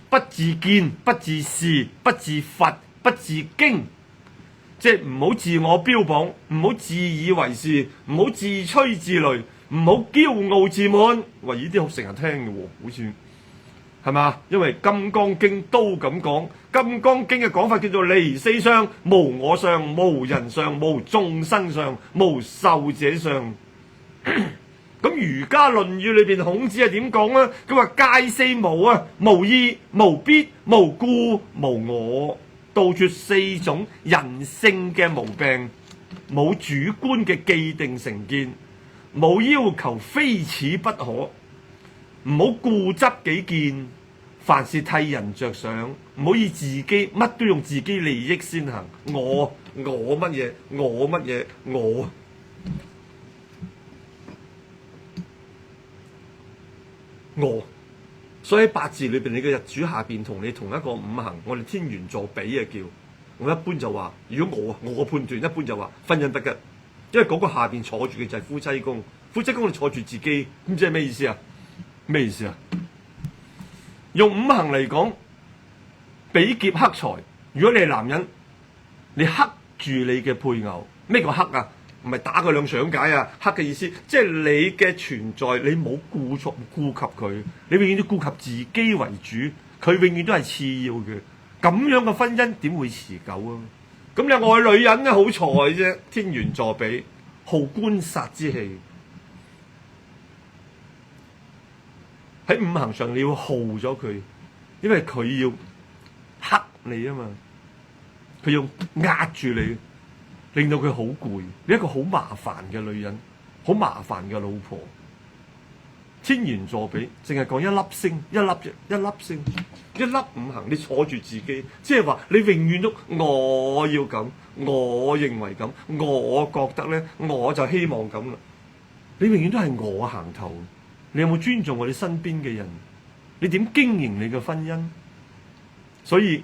不自見，不自是，不自伐，不自矜。即係唔好自我標榜，唔好自以為是，唔好自吹自擂，唔好驕傲自滿。喂，呢啲好成日聽嘅喎，好似係嘛？因為《金剛經》都咁講，《金剛經》嘅講法叫做離四相，無我相，無人相，無眾生相，無壽者相。咁儒家《論語》裏邊孔子係點講啊？佢話戒四無啊，無義、無必、無故、無我。杜絕四種人性嘅毛病，冇主觀嘅既定成見，冇要求非此不可，唔好固執己見，凡事替人着想，唔好以自己乜都用自己利益先行。我乜嘢？我乜嘢？我。所以喺八字裏邊，你嘅日主下邊同你同一個五行，我哋天元座比啊叫。我一般就話，如果我判斷，一般就話婚姻不吉，因為嗰個下邊坐住嘅就係夫妻宮，夫妻宮你坐住自己，咁即係咩意思啊？咩意思啊？用五行嚟講，比劫克財。如果你係男人，你克住你嘅配偶，咩叫克啊？唔係打佢兩掌解啊！克嘅意思，即係你嘅存在，你冇顧及佢，你永遠都顧及自己為主，佢永遠都係次要嘅。咁樣嘅婚姻點會持久啊？咁你愛女人咧好財啫，天元座比，好官殺之氣。喺五行上你要耗咗佢，因為佢要克你啊嘛，佢要壓住你。令到佢好攰，你一個好麻煩嘅女人，好麻煩嘅老婆。天元座比淨係講一粒星，一粒星，一粒五行，你坐住自己，即係話你永遠都我要咁，我認為咁，我覺得咧，我就希望咁啦。你永遠都係我行頭，你有冇尊重我哋身邊嘅人？你點經營你嘅婚姻？所以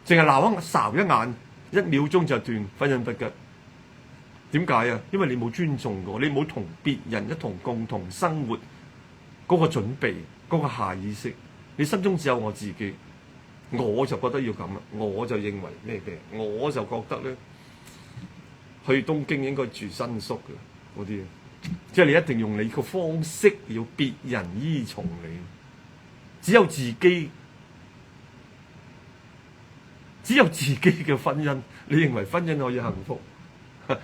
淨係睄一眼。1秒鐘就斷，婚姻不吉。點解啊？因為你冇尊重過，你冇同別人一同共同生活嗰個準備，嗰個下意識，你心中只有我自己，我就覺得要咁啦，我就認為咩嘅，我就覺得咧，去東京應該住新宿嘅嗰啲，即係你一定用你個方式，要別人依從你，只有自己。只有自己嘅婚姻，你認為婚姻可以幸福？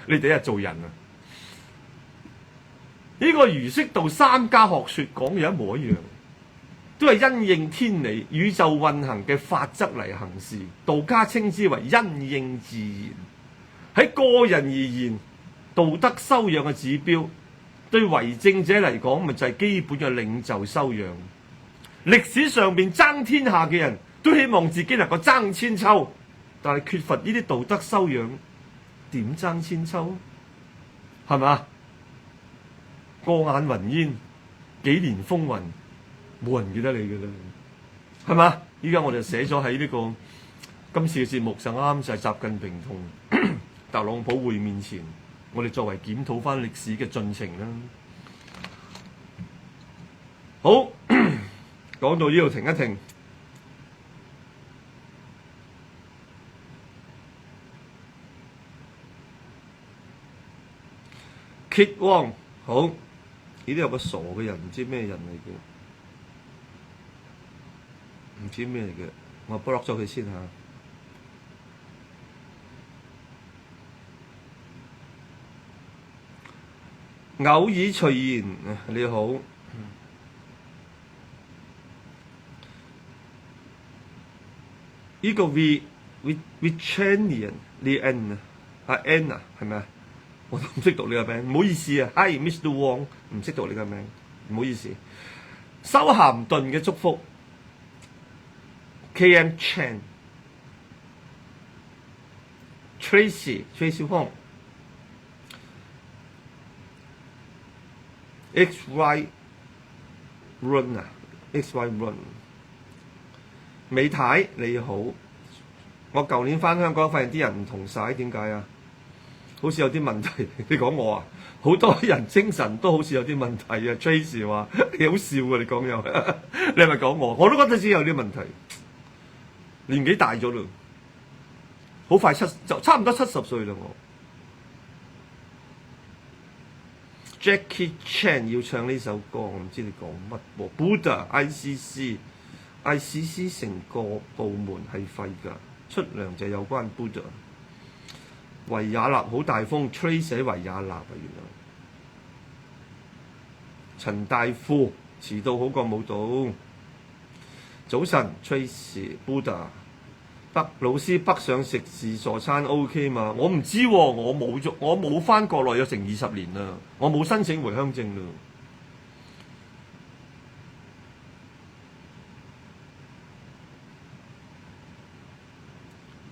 你第一日做人啊！呢個儒釋道三家學說講嘅一模一樣，都係因應天理、宇宙運行嘅法則嚟行事。道家稱之為因應自然。喺個人而言，道德修養嘅指標，對為政者嚟講，咪就係基本嘅領袖修養。歷史上邊爭天下嘅人，都希望自己能夠爭千秋，但係缺乏呢啲道德修養，點爭千秋？係咪？過眼雲煙，幾年風雲，冇人記得你嘅啦，係嘛？依家我就寫咗喺呢個今次嘅節目就啱就係習近平同特朗普會面前，我哋作為檢討翻歷史嘅進程啦。好，講到呢度停一停。揭汪，好，呢啲有個傻嘅人，唔知咩人嚟嘅，唔知咩嚟嘅，我 block 咗佢先嚇。偶爾隨言，你好，呢個 Vichanian 呢 N 啊 N 啊係咪啊？我都唔識讀你個名，唔好意思啊。Hi Mr. Wong， 唔識讀你個名，唔好意思。修咸頓嘅祝福 ，KM Chan、Tracy Hong、XY Run 啊 ，XY Run， 美太你好，我舊年翻香港發現啲人唔同晒，點解啊？好似有啲問題，你講我啊？好多人精神都好似有啲問題啊 ！Tracy 話你好笑啊！你講又，你係咪講我？我都覺得自己有啲問題，年紀大咗咯，好快就差唔多70歲啦我。Jackie Chan 要唱呢首歌，我唔知你講乜喎。Buddha ICC 成個部門係廢㗎，出糧就有關 Buddha。維也納好大風 ，Trace 喺維也納啊，原來。陳大富遲到好過冇到。早晨 ，Trace Buddha 老師北上食自助餐 OK 嘛？我唔知喎、啊，我冇翻國內有成20年啦，我冇申請回鄉證啦。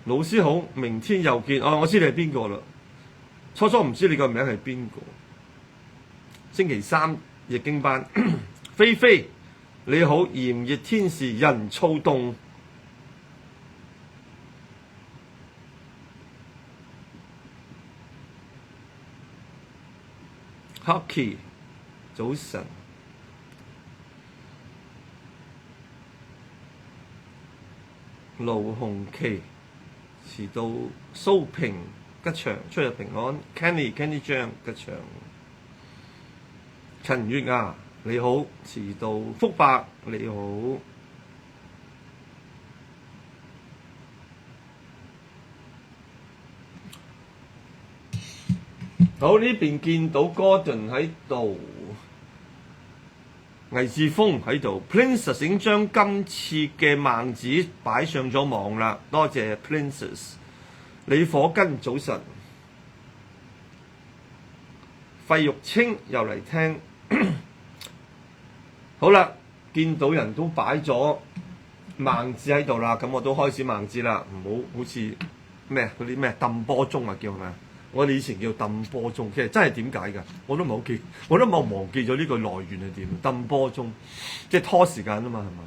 老師好，明天又見。我知你係邊個啦。初唔知你個名係邊個。星期3易經班，菲菲你好，炎熱天時人躁動。Hockey 早晨。盧紅旗遲到，蘇平吉祥出入平安。Kenny 張吉祥。陳月啊你好，遲到。福伯你好。好，呢邊見到 Gordon 喺度，魏志峰喺度 ，Princess 已經將今次嘅孟子擺上咗網啦，多謝 Princess。李火根早晨，費玉清又嚟聽，好啦，見到人都擺咗孟子喺度啦，咁我都開始孟子啦，唔好好似咩嗰啲咩揼波鐘啊叫係咪啊？我哋以前叫揼波鐘，其實真係點解㗎？我都唔係好記，我都冇忘記咗呢個來源係點。揼波鐘即係拖時間啊嘛，係嘛？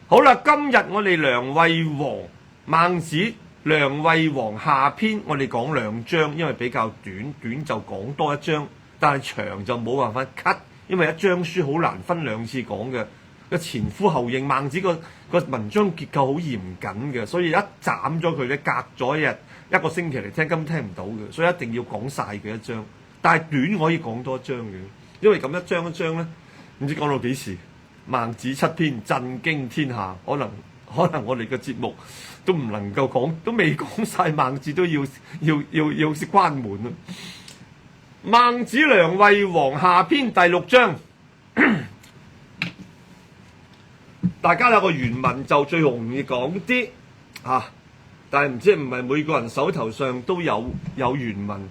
好啦，今日我哋梁惠王孟子梁惠王下篇，我哋講2章，因為比較短，短就講多1章，但係長就冇辦法 cut， 因為一章書好難分2次講嘅，個前呼後應。孟子個文章結構好嚴謹嘅，所以一斬咗佢咧，隔咗一個星期嚟聽，根本聽唔到嘅，所以一定要講晒嘅1章。但係短可以講多1章嘅，因為咁一章一章咧，唔知講到幾時。孟子7篇震驚天下，可能我哋嘅節目都唔能夠講，都未講晒孟子都要關門啦。孟子梁惠王下篇第6章，大家有個原文就最容易講啲嚇。但係唔知唔係每個人手頭上都有原文，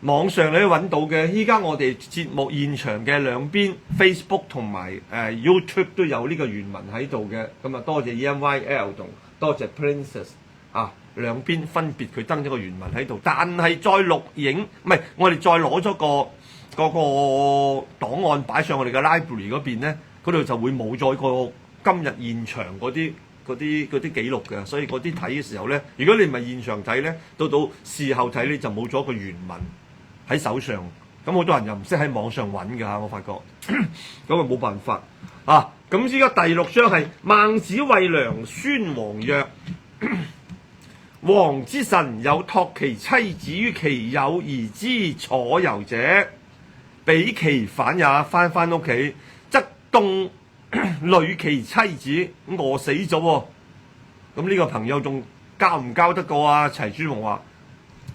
網上你都揾到嘅。依家我哋節目現場嘅兩邊 Facebook 同埋YouTube 都有呢個原文喺度嘅。咁啊多謝 EMYL 同多謝 Princess 啊，兩邊分別佢登咗個原文喺度。但係再錄影唔係，我哋再攞咗個檔案擺上我哋嘅 library 嗰邊咧，嗰度就會冇咗個今日現場嗰啲記錄嘅，所以嗰啲睇嘅時候咧，如果你唔係現場睇咧，到事後睇咧就冇咗個原文喺手上，咁好多人又唔識喺網上揾㗎嚇，我發覺，咁啊冇辦法啊。咁依家第6章係孟子謂良孫王曰：王之臣有託其妻子於其友而知楚遊者，比其反也。翻屋企則凍累其妻子，餓死咗喎。咁呢個朋友仲交唔交得過啊？齊宣王話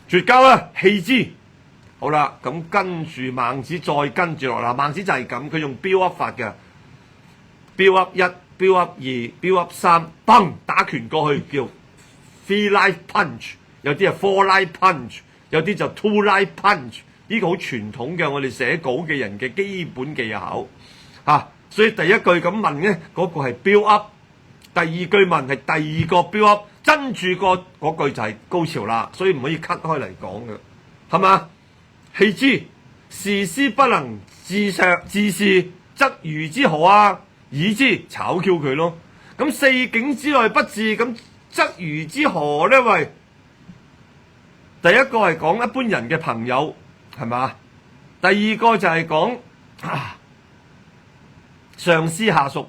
絕交啦，棄之。好啦，咁跟住孟子再跟住落啦。孟子就係咁，佢用 build up 法嘅 build up 1 build up 2 build up 3，砰打拳過去叫 three line punch， 有啲係 four line punch， 有啲就 two line punch。呢個好傳統嘅我哋寫稿嘅人嘅基本技巧嚇。所以第一句咁問咧，嗰個係 build up， 第二句問係第二個 build up， 跟住嗰句就係高潮啦，所以唔可以 cut 開嚟講嘅，係嘛？棄之，事師不能自是，則如之何啊？已之，炒 Q 佢咯。咁四境之內不治，咁則如之何呢？喂，第一個係講一般人嘅朋友，係嘛？第二個就係講上司下屬，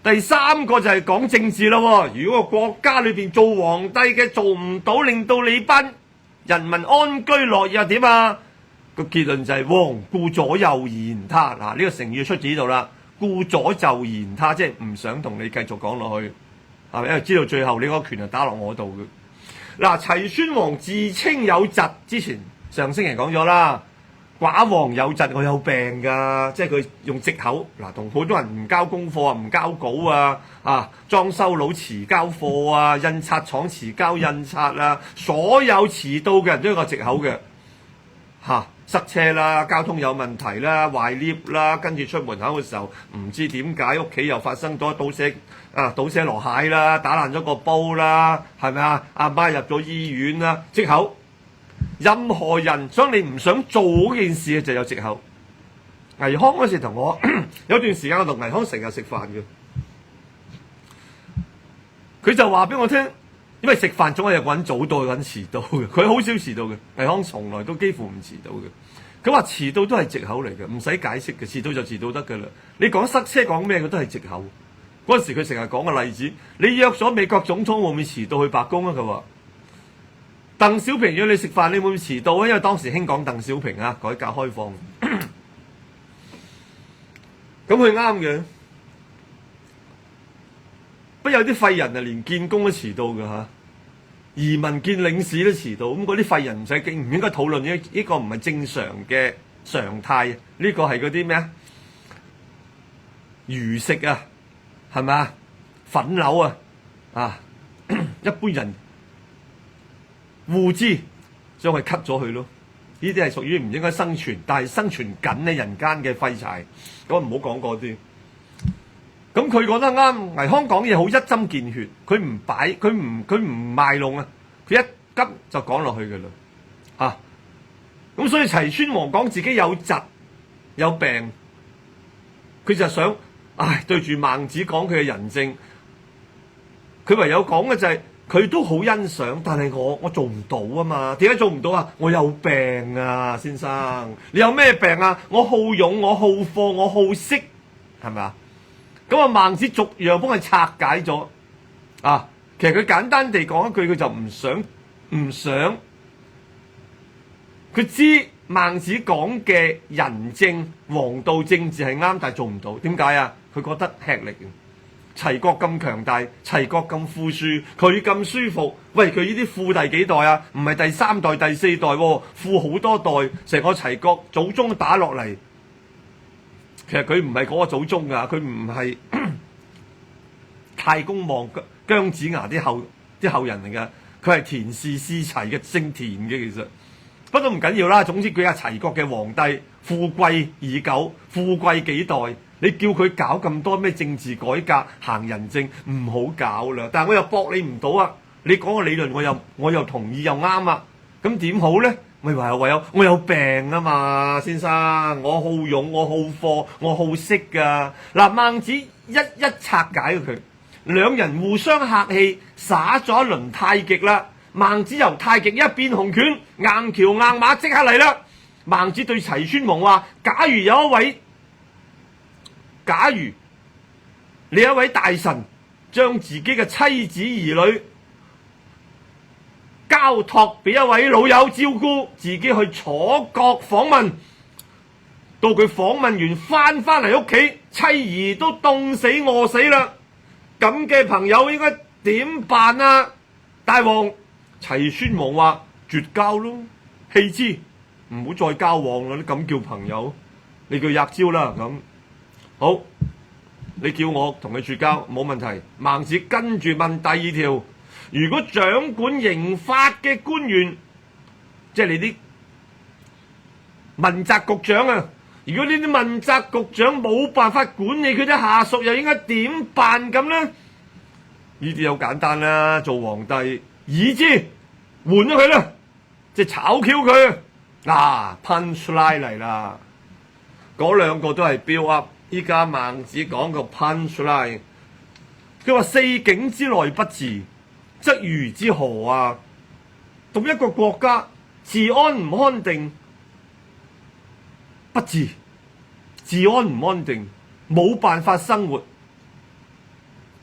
第三個就係講政治咯。如果個國家裏邊做皇帝嘅做唔到，令到你班人民安居樂業又點啊？個結論就係罔顧左右言他。嗱，呢個成語出自呢度啦。顧左右言他，即係唔想同你繼續講落去，係咪？因為知道最後你嗰個拳就打落我度嘅。嗱，齊宣王自稱有疾，之前上星期講咗啦。寡王有疾，我有病㗎，即係佢用藉口嗱，同好多人唔交功課啊，唔交稿啊，裝修佬遲交貨啊，印刷廠遲交印刷啊，所有遲到嘅人都有個藉口嘅塞車啦，交通有問題啦，壞 lift 啦，跟住出門口嘅時候唔知點解屋企又發生咗倒瀉籮蟹啦，打爛咗個煲啦，係咪啊？阿媽入咗醫院啦，藉口。任何人想你唔想做嗰件事就有藉口。倪匡嗰時同我有段時間我同倪匡成日食飯嘅，佢就話俾我聽，因為食飯總係有個人早到，有個人遲到嘅，佢好少遲到嘅，倪匡從來都幾乎唔遲到嘅。佢話遲到都係藉口嚟嘅，唔使解釋嘅，遲到就遲到得㗎啦。你講塞車講咩，佢都係藉口。嗰陣時佢成日講個例子，你約咗美國總統會唔會遲到去白宮啊？佢話鄧小平約你食飯，你會唔會遲到啊？因為當時興講鄧小平啊，改革開放。咁佢啱嘅，不有啲廢人啊，連見工都遲到㗎嚇，移民見領事都遲到。咁嗰啲廢人唔應該討論呢個唔係正常嘅常態。呢個係嗰啲咩啊？魚食啊，係咪啊？粉瘤啊，一般人護之，將佢 cut 咗佢咯。呢啲係屬於唔應該生存，但係生存緊嘅人間嘅廢柴，咁唔好講嗰啲。咁佢講得啱，倪匡講嘢好一針見血，佢唔賣弄啊，佢一急就講落去㗎啦。咁所以齊宣王講自己有疾有病，佢就想對住孟子講佢嘅仁政，佢唯有講嘅就係佢都好欣賞，但係我做唔到啊嘛。點解做唔到啊？我有病啊，先生。你有咩病啊？我好勇，我好課，我好識，係咪啊？咁孟子逐樣幫佢拆解咗。其實佢簡單地講一句，佢就唔想。佢知孟子講嘅仁政、王道政治係啱，但係做唔到。點解啊？佢覺得吃力。齊國咁強大，齊國咁富庶，佢咁舒服。喂，佢呢啲富第幾代啊？唔係第三代、第四代喎，富好多代，成個齊國祖宗打落嚟。其實佢唔係嗰個祖宗㗎，佢唔係太公望姜子牙啲後人嚟㗎，佢係田氏世齊嘅姓田嘅。其實不過唔緊要啦，總之佢係齊國嘅皇帝，富貴已久，富貴幾代。你叫佢搞咁多咩政治改革、行仁政，唔好搞啦。但係我又駁你唔到啊！你講個理論，我又同意又啱啊。咁點好咧？咪唯有我有病啊嘛，先生。我好勇，我好課，我好識㗎。嗱，孟子一拆解佢，兩人互相客氣，耍咗一輪太極啦。孟子由太極一變洪拳，硬橋硬馬即刻嚟啦。孟子對齊宣王話：假如你一位大臣將自己嘅妻子兒女交託俾一位老友照顧，自己去楚國訪問，到佢訪問完翻嚟屋企，妻兒都凍死餓死啦，咁嘅朋友應該點辦啊？大王，齊宣王話：絕交咯，棄之，唔好再交往啦。你咁叫朋友，你叫吔招啦。咁好。你叫我同佢絕交冇問題。孟子跟住問第二條：如果掌管刑法嘅官員，即係你啲問責局長啊，如果呢啲問責局長冇辦法管理佢啲下屬，又應該點辦咁呢？呢啲好簡單啦，做皇帝已知換咗佢啦，即係炒 Q 佢。punchline 嚟啦，嗰兩個都係 build up。依家孟子講個 punchline， 佢話四境之內不治，則如之何啊？同一個國家治安唔安定，不治，治安唔安定，冇辦法生活，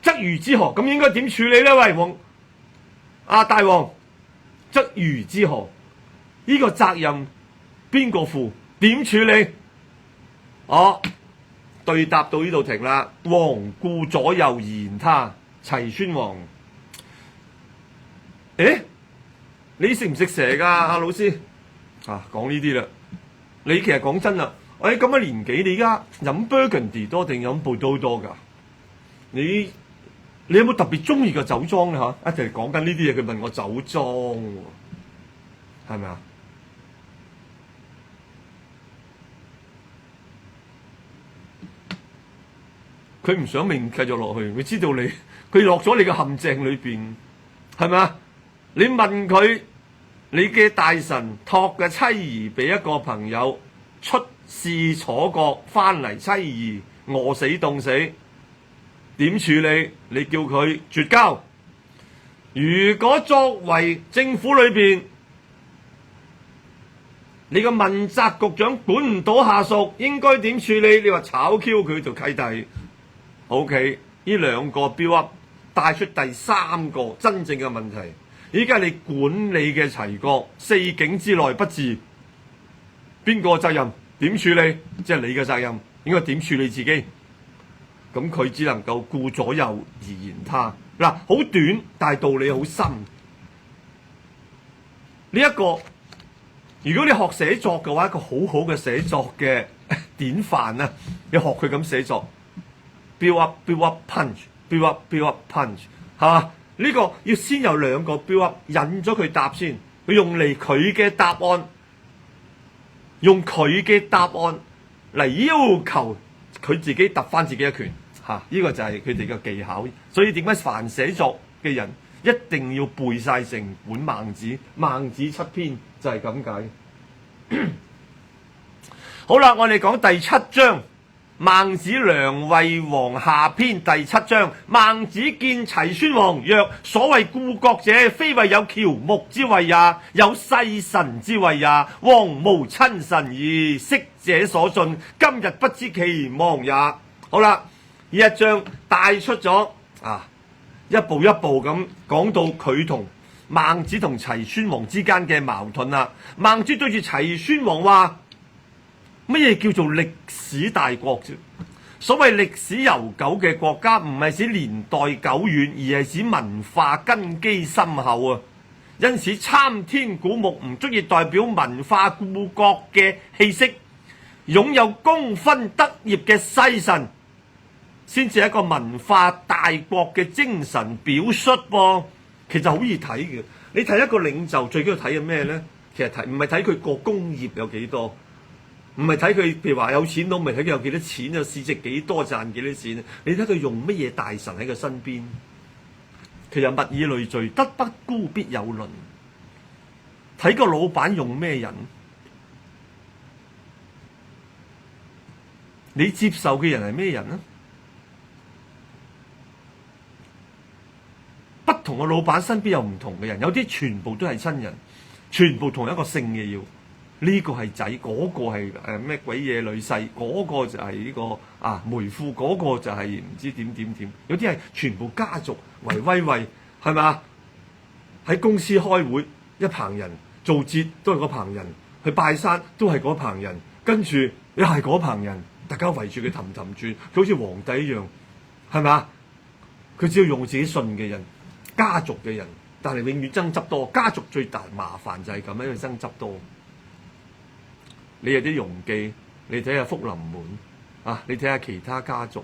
則如之何？咁應該點處理呢？喂，大王，則如之何？呢個責任邊個負？點處理？對答到呢度停啦。王顧左右而言他，齊宣王。你識唔識蛇㗎？阿老師講呢啲啦。你其實講真啦，咁嘅年紀，你而家飲 Burgundy 多定飲 Bordeaux 多㗎？你有冇特別中意嘅酒莊咧？一直講緊呢啲嘢，佢問我酒莊喎，係咪啊？佢唔想命繼續落去，佢知道佢落咗你嘅陷阱裏邊，係咪啊？你問佢，你嘅大臣託嘅妻兒俾一個朋友出使楚國翻嚟，妻兒餓死凍死，點處理？你叫佢絕交。如果作為政府裏邊，你個問責局長管唔到下屬，應該點處理？你話炒 Q 佢做契弟。OK， 呢兩個 build up 帶出第三個真正嘅問題。依家你管理嘅齊國四境之內不治，邊個責任？點處理？即係你嘅責任，應該點處理自己？咁佢只能夠顧左右而言他。好短，但係道理好深。呢一個，如果你學寫作嘅話，一個好好嘅寫作嘅典範啊！你學佢咁寫作。build up punch， build up punch， 係嘛？呢個要先有兩個 build up， 引咗佢答先，佢用嚟佢嘅答案，用佢嘅答案嚟要求佢自己揼翻自己一拳，呢個就係佢哋嘅技巧。所以點解凡寫作嘅人一定要背晒成本孟子？孟子7篇就係咁解。好啦，我哋講第7章。孟子梁惠王下篇第7章。孟子見齊宣王曰：所謂顧國者，非謂有喬木之謂也，有世臣之謂也。王無親臣而昔者所信，今日不知其亡也。好啦，呢一章帶出咗一步一步咁講到佢同孟子同齊宣王之間嘅矛盾啦。孟子對住齊宣王話：乜嘢叫做歷史大國啫？所謂歷史悠久嘅國家，唔係指年代久遠，而係指文化根基深厚啊。因此，參天古木唔足以代表文化顧國嘅氣息。擁有功勳德業嘅世臣，先至係一個文化大國嘅精神表率噃。其實好易睇嘅。你睇一個領袖，最緊要睇嘅咩呢？其實唔係睇佢個功業有幾多。唔係睇佢，譬如話有錢佬，唔係睇佢有幾多錢，有市值幾多，賺幾多錢。你睇佢用乜嘢大臣喺佢身邊，其實物以類聚，德不孤必有鄰。睇個老闆用咩人，你接受嘅人係咩人呢？不同嘅老闆身邊有唔同嘅人，有啲全部都係親人，全部同一個姓嘅要。呢個係仔，嗰個係咩鬼嘢女婿，嗰個就係呢個梅夫，嗰個就係唔知點點點。有啲係全部家族為威位，係咪啊？喺公司開會，一棚人做節都係嗰棚人，去拜山都係嗰棚人，跟住又係嗰棚人，大家圍住佢氹氹轉，佢好似皇帝一樣，係咪啊？佢只要用自己信嘅人，家族嘅人，但係永遠爭執多。家族最大麻煩就係咁樣，因為爭執多。你有啲容記，你睇下福臨門你睇下其他家族，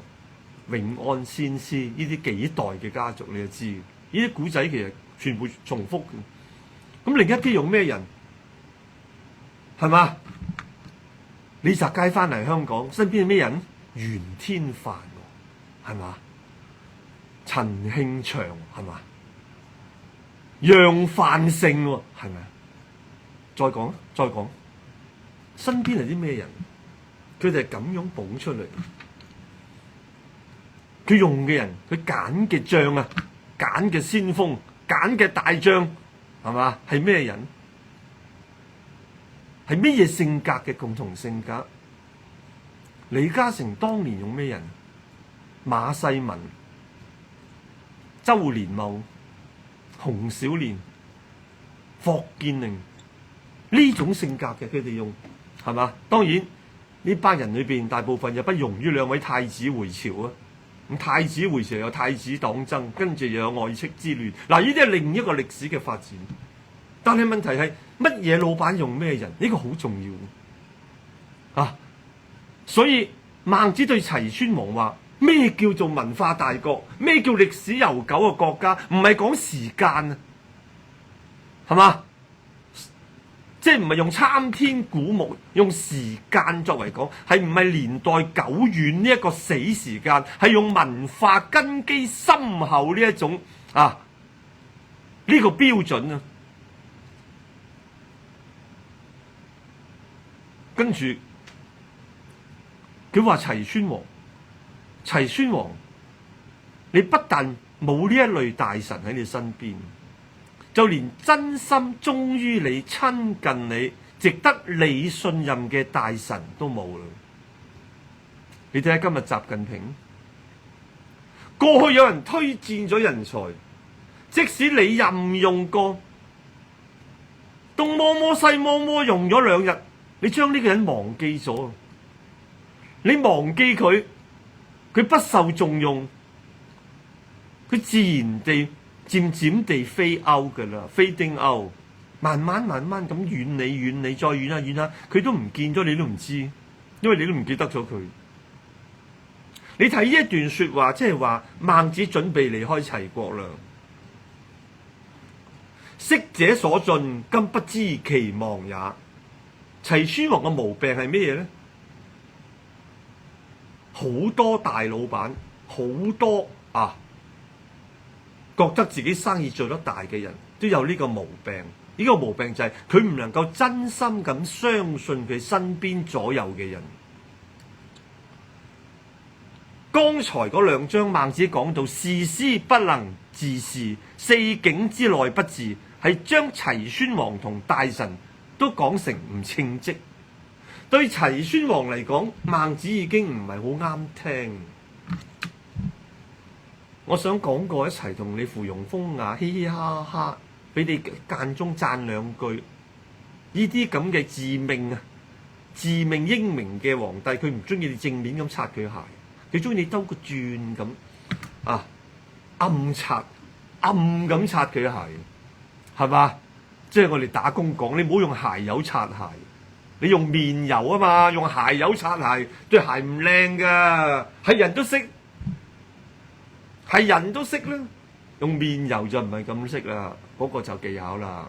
永安先師呢啲幾代嘅家族，你就知呢啲古仔其實全部重複嘅。咁另一啲用咩人係嘛？李澤楷翻嚟香港，身邊係咩人？袁天範係嘛？陳慶祥係嘛？楊范勝喎係咪？再講，身邊係啲咩人？佢哋係咁樣捧出嚟，佢用嘅人，佢揀嘅將啊，揀嘅先鋒，揀嘅大將係嘛？係咩人？係咩嘢性格嘅共同性格？李嘉誠當年用咩人？馬世民、周連茂、洪小蓮、霍建寧呢種性格嘅，佢哋用係嘛？當然呢班人裏邊大部分又不容於兩位太子回朝啊！咁太子回朝有太子黨爭，跟住又有外戚之亂。嗱，呢啲係另一個歷史嘅發展。但係問題係乜嘢老闆用咩人？呢個好重要啊！所以孟子對齊宣王話：咩叫做文化大國？咩叫歷史悠久嘅國家？唔係講時間啊，係嘛？即係唔係用參天古木，用時間作為講，係唔係年代久遠呢一個死時間？係用文化根基深厚呢一種啊呢個標準啊。跟住佢話齊宣王，你不但冇呢一類大臣喺你身邊，就連真心忠於你、親近你、值得你信任嘅大臣都冇啦。你睇下今日習近平，過去有人推薦咗人才，即使你任用過，東摸摸西摸摸用咗2日，你將呢個人忘記咗，你忘記佢，佢不受重用，佢自然地漸漸地飛歐噶啦，飛丁歐，慢慢咁遠你，再遠下，佢都唔見咗，你都唔知，因為你都唔記得咗佢。你睇呢一段說話，即係話孟子準備離開齊國啦。昔者所進，今不知其亡也。齊宣王嘅毛病係咩嘢咧？好多大老闆，好多覺得自己生意做得大嘅人都有呢個毛病。呢個毛病就係佢唔能夠真心咁相信佢身邊左右嘅人。剛才嗰2章孟子講到事師不能治事，四境之內不治，係將齊宣王同大臣都講成唔稱職。對齊宣王嚟講，孟子已經唔係好啱聽。我想講過一齊同你附庸風雅，嘻嘻哈哈，俾你間中讚2句。呢啲咁嘅自命英明嘅皇帝，佢唔中意你正面咁擦佢鞋，佢中意你兜個轉咁暗咁擦佢鞋，係嘛？即係我哋打工講，你唔好用鞋油擦鞋，你用面油啊嘛，用鞋油擦鞋對鞋唔靚噶，係人都識啦，用面油就唔係咁識啦，嗰個就技巧啦，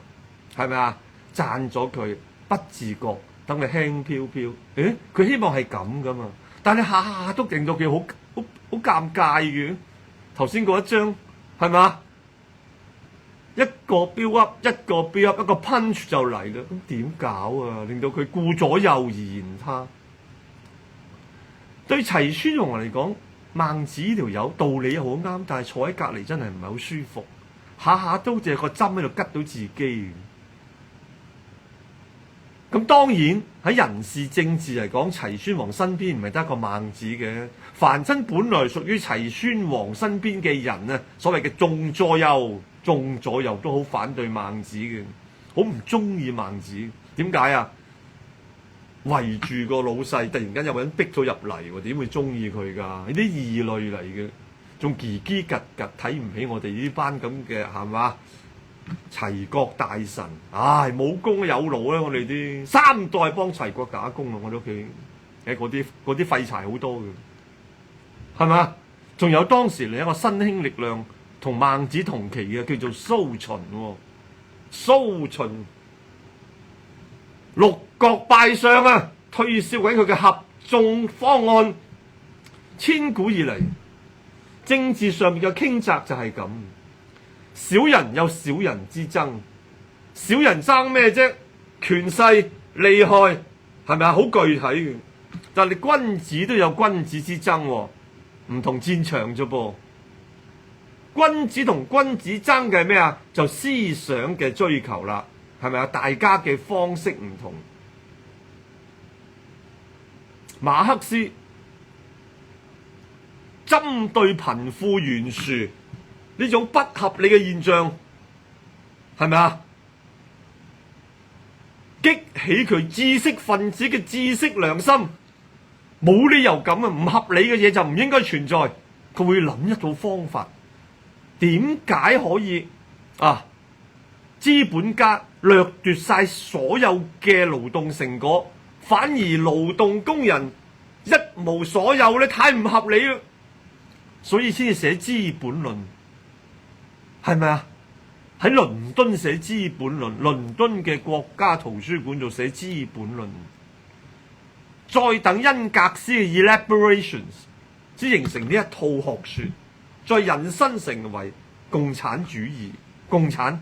係咪啊？讚咗佢不自覺，等你輕飄飄，佢希望係咁噶嘛，但係下下都令到佢好尷尬嘅。頭先嗰一張係嘛？一個 build up，一個 build up，一個 punch 就嚟啦，咁點搞啊？令到佢顧左右而言他。對齊宣王嚟講，孟子呢條友道理好啱，但係坐喺隔離真係唔係好舒服，下下都淨係個針喺度拮到自己。咁當然喺人事政治嚟講，齊宣王身邊唔係得一個孟子嘅，凡親本來屬於齊宣王身邊嘅人啊，所謂嘅眾左右都好反對孟子嘅，好唔中意孟子。點解啊？圍住個老細，突然間有個人逼咗入嚟，點會中意佢㗎？呢啲異類嚟嘅，仲嘰嘰趌趌睇唔起我哋呢班咁嘅係嘛？齊國大臣，冇功有勞啦！我哋啲3代幫齊國打工啊！我哋屋企嗰啲廢柴好多嘅，係嘛？仲有當時另一個新興力量同孟子同期嘅叫做蘇秦，蘇秦6國拜相啊！推銷緊佢嘅合縱方案。千古以嚟，政治上面嘅傾軋就係咁，小人有小人之爭，小人爭咩啫？權勢利害係咪啊？好具體嘅，但係君子都有君子之爭喎，唔同戰場啫噃。君子同君子爭嘅係咩啊？就思想嘅追求啦，係咪啊？大家嘅方式唔同。馬克思針對貧富懸殊呢種不合理嘅現象，係咪啊？激起佢知識分子嘅知識良心，冇理由咁啊！唔合理嘅嘢就唔應該存在，佢會諗一套方法，點解可以啊？資本家掠奪晒所有嘅勞動成果，反而勞動工人一無所有咧，太唔合理啦！所以先至寫《資本論》，係咪啊？喺倫敦寫《資本論》，倫敦嘅國家圖書館度寫《資本論》，再等恩格斯嘅 elaborations 先形成呢一套學說，再引申成為共產主義。共產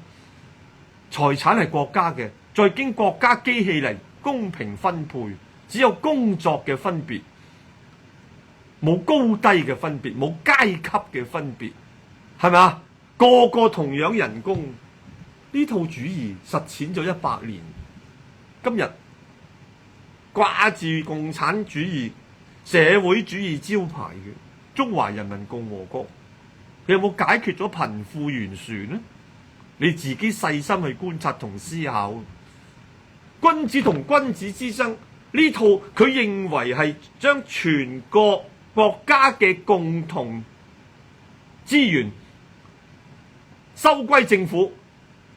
財產係國家嘅，再經國家機器嚟公平分配，只有工作嘅分別，冇高低嘅分別，冇階級嘅分別，係咪啊？個個同樣人工，呢套主義實踐咗100年，今日掛住共產主義、社會主義招牌嘅中華人民共和國，佢有冇解決咗貧富懸殊呢？你自己細心去觀察同思考。君子同君子之爭呢套，佢認為係將全個國家嘅共同資源收歸政府，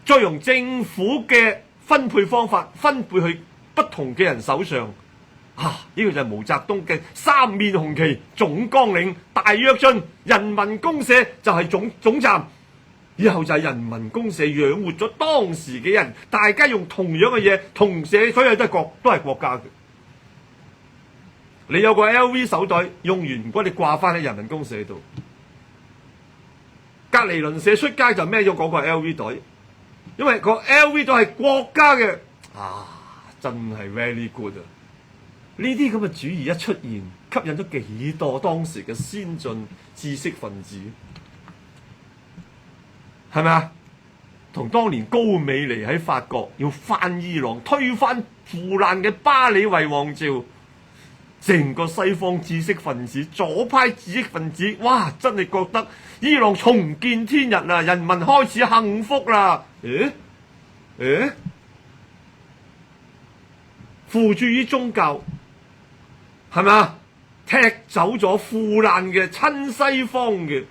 再用政府嘅分配方法分配去不同嘅人手上。呢個就係毛澤東嘅三面紅旗總綱領，大躍進，人民公社就係總站，以後就係人民公社養活咗當時嘅人，大家用同樣嘅嘢，同社所有都係國家嘅。你有個 LV 手袋用完，唔該你掛翻喺人民公社度。隔離鄰舍出街就孭咗嗰個 LV 袋，因為個 LV 袋係國家嘅。真係 very good 啊！呢啲咁嘅主義一出現，吸引咗幾多當時嘅先進知識分子，係咪啊？同當年高美尼喺法國要翻伊朗，推翻腐爛嘅巴里維王朝，成個西方知識分子、左派知識分子，哇！真係覺得伊朗重見天日啦，人民開始幸福啦。付諸於宗教，係咪啊？踢走咗腐爛嘅親西方嘅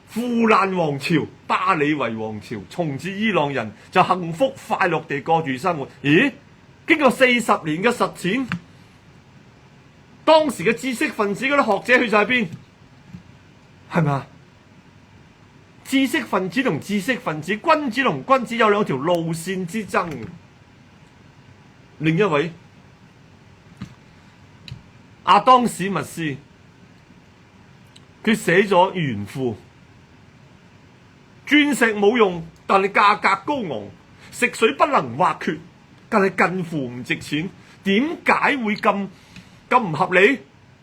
腐爛王朝巴里維王朝，從此伊朗人就幸福快樂地過住生活。經過40年嘅實踐，當時嘅知識分子嗰啲學者去晒邊？係咪啊？知識分子同知識分子，君子同君子有兩條路線之爭。另一位亞當史密斯，佢寫咗《炫富》，鑽石冇用，但係價格高昂；食水不能或缺，但係近乎唔值錢。點解會咁唔合理？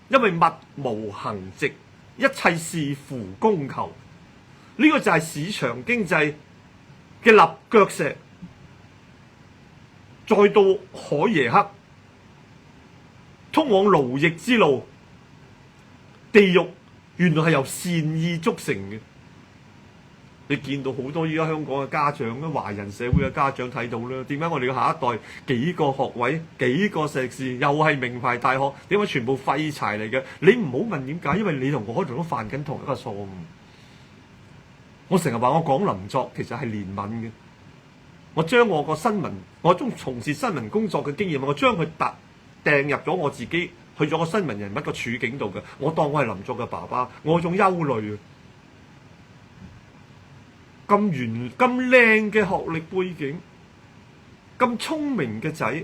因為物無恆值，一切視乎供求。呢個就係市場經濟嘅立腳石。再到海耶克，通往勞役之路，地獄原來係由善意築成嘅。你見到好多依家香港嘅家長，華人社會嘅家長睇到啦，點解我哋嘅下一代幾個學位、幾個碩士，又係名牌大學，點解全部廢柴嚟嘅？你唔好問點解，因為你同我可能都犯緊同一個錯誤。我成日話我講林作其實係憐憫嘅。我將我個新聞，我中從事新聞工作嘅經驗，我將佢掟入咗我自己去咗個新聞人物個處境度嘅。我當我係林作嘅爸爸，我有種憂慮啊！咁靚嘅學歷背景，咁聰明嘅仔，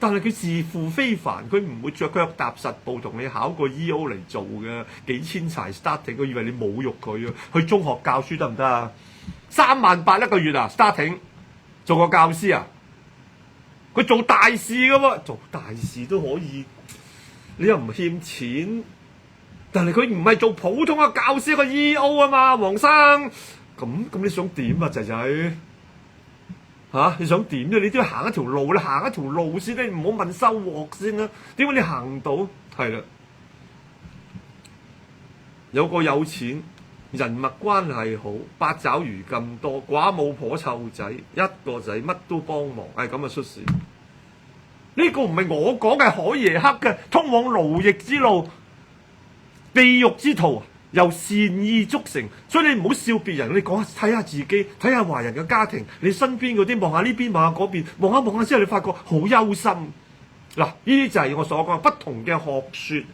但係佢自負非凡，佢唔會着腳踏實步同你考個 E.O. 嚟做嘅，幾千柴 starting， 佢以為你侮辱佢啊！去中學教書得唔得啊？38000一個月啊 starting， 做個教師啊！佢做大事噶喎，做大事都可以，你又唔欠錢，但係佢唔係做普通嘅教師個 E.O. 啊嘛，黃生，咁你想點啊，仔仔？你想點啫？你都要行一條路，你行一條路先，你唔好問收穫先啦。點解你行到？係啦，有個有錢，人脈關係好，八爪魚咁多，寡母婆湊仔，一個仔乜都幫忙，咁啊出事。呢個唔係我講嘅，海耶克嘅通往奴役之路、地獄之途，由善意築成。所以你唔好笑別人，你講睇下自己，睇下華人嘅家庭，你身邊嗰啲望下呢邊，望下嗰邊，望下望下之後，你發覺好憂心。嗱，呢啲就係我所講不同嘅學説，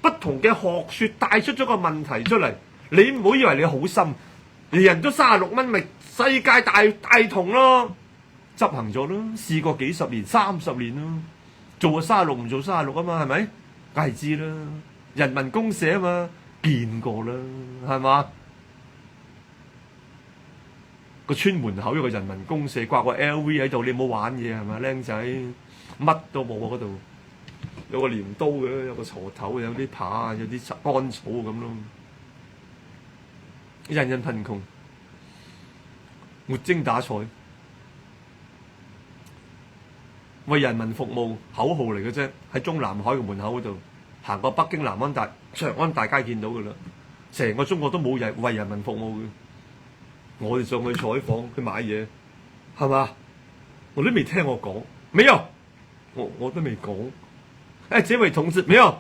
不同嘅學説帶出咗個問題出嚟。你唔好以為你好心，人都36蚊，咪世界大同咯。執行咗咯，試過幾十年、30年咯，做個36唔做36啊嘛，係咪？梗係知啦，人民公社啊嘛，見過啦，係嘛？個村門口有個人民公社，掛個 LV 喺度，你唔好玩嘢係咪？僆仔乜都冇啊，嗰度有個鐮刀嘅，有個鋤頭，有啲扒，有啲乾草咁咯。人人貧窮，沒精打采。為人民服務口號嚟嘅啫，喺中南海嘅門口嗰度行過北京南安大長安大街見到㗎啦。成個中國都冇人為人民服務嘅。我哋上去採訪去買嘢，係嘛？我都未聽我講，未有，我都未講。這位同志，未有，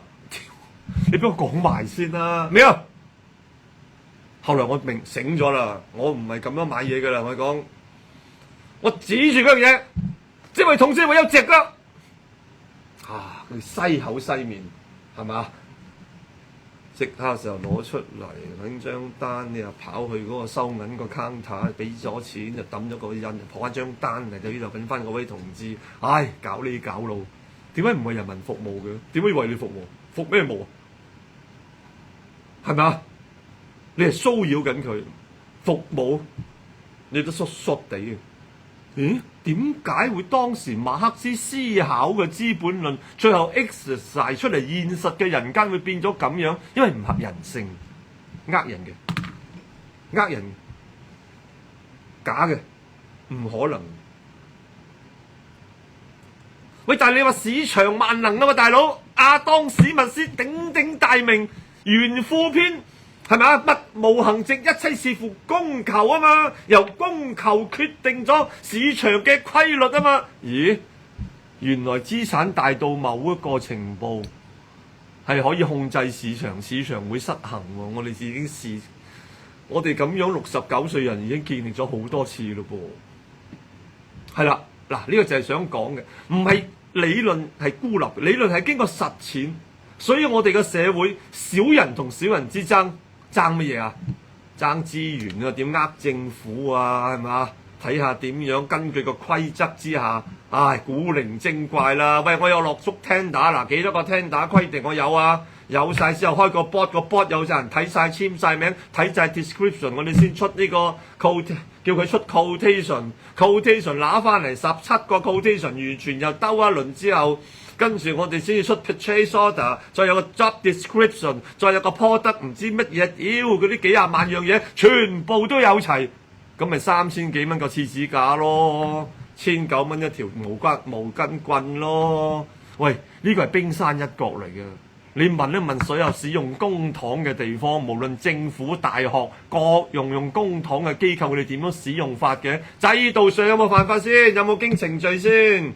你俾我講埋先啦，未有。後來我醒咗啦，我唔係咁樣買嘢㗎啦。我講，我指住嗰樣嘢。這位同志我有隻㗎，佢西口西面，係嘛？即刻嘅時候攞出嚟揾張單，你又跑去嗰個收銀個 counter， 俾咗錢就抌咗個印，就攞翻張單嚟到呢度揾翻嗰位同志，搞呢搞路，點解唔為人民服務嘅？點解為你服務？服咩務啊？係咪啊？你係騷擾緊佢，服務你都縮地嘅。咦？點解會當時馬克思思考嘅資本論，最後 exercise 出嚟現實嘅人間會變咗咁樣？因為唔合人性，呃人嘅，假嘅，唔可能。喂，但係你話市場萬能啊嘛，大佬，亞當史密斯鼎鼎大名，炫富篇。係咪啊？物無行直，一切視乎供求啊嘛。由供求決定咗市場嘅規律啊嘛。咦？原來資產大到某一個程度係可以控制市場，市場會失衡喎。我哋已經試，我哋咁樣69歲人已經經歷咗好多次咯噃。係啦，嗱，呢個就係想講嘅，唔係理論係孤立，理論係經過實踐。所以我哋嘅社會小人同小人之爭。爭乜嘢啊？爭資源啊？點呃政府啊？係嘛？睇下點樣根據個規則之下，古靈精怪啦！喂，我有落足 tender 嗱，幾多個 tender 規定我有啊？有晒之後開個 board，個 board 有晒人睇晒簽晒名，睇晒 description， 我哋先出呢個 quote， 叫佢出 quotation 拿翻嚟17個 quotation， 完全又兜一輪之後。跟住我哋先至出 purchase order， 再有個 job description， 再有個 product 唔知乜嘢，嗰啲幾廿萬樣嘢全部都有齊，咁咪3000幾蚊個廁紙架咯，1900蚊一條毛巾棍咯。喂，呢個係冰山一角嚟嘅。你問一問所有使用公帑嘅地方，無論政府、大學、各用公帑嘅機構，你點樣使用法嘅？制度上有冇犯法先？有冇經程序先？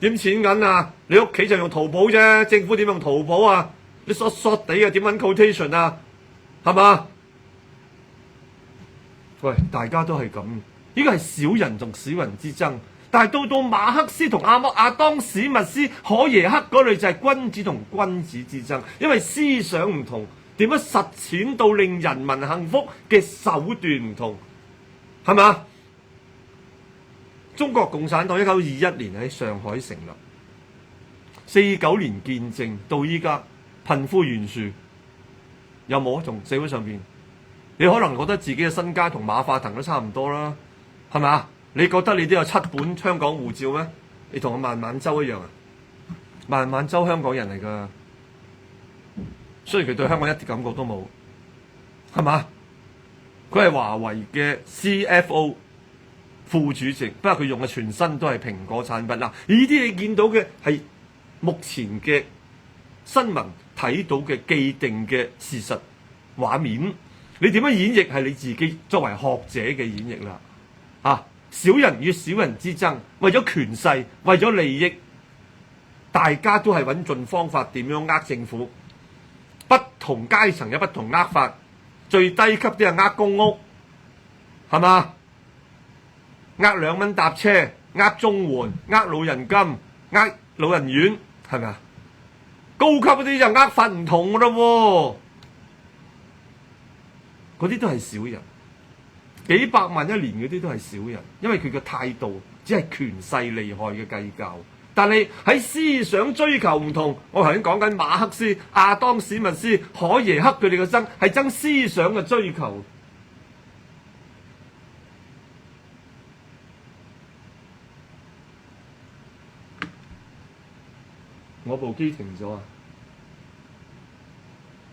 點錢銀啊？你屋企就用淘寶啫，政府點用淘寶啊？你索地嘅點揾 quotation 啊？係嘛？喂，大家都係咁，呢個係小人同小人之爭。但係到馬克思同亞當史密斯、海耶克嗰類就係君子同君子之爭，因為思想唔同，點樣實踐到令人民幸福嘅手段唔同，係嘛？中國共產黨1921年喺上海成立，49年建政到依家貧富懸殊有冇啊？從社會上邊，你可能覺得自己嘅身家同馬化騰都差唔多啦，係咪啊？你覺得你都有7本香港護照咩？你同我孟晚舟一樣啊？孟晚舟香港人嚟㗎，雖然佢對香港一啲感覺都冇，係嘛？佢係華為嘅 CFO 副主席，不過佢用嘅全身都係蘋果產品啦。呢啲你見到嘅係目前嘅新聞睇到嘅既定嘅事實畫面，你點樣演繹係你自己作為學者嘅演繹啦。啊，小人與小人之爭，為咗權勢，為咗利益，大家都係揾盡方法點樣呃政府。不同階層有不同呃法，最低級啲係呃公屋，係嘛？呃2蚊搭車，呃綜援，呃老人金，呃老人院，係咪啊？高級嗰啲就呃法唔同㗎啦，嗰啲都係小人，幾百萬一年嗰啲都係小人，因為佢嘅態度只係權勢利害嘅計較。但係喺思想追求唔同，我頭先講緊馬克思、亞當史密斯、海耶克佢哋嘅爭係爭思想嘅追求。我部機停咗啊！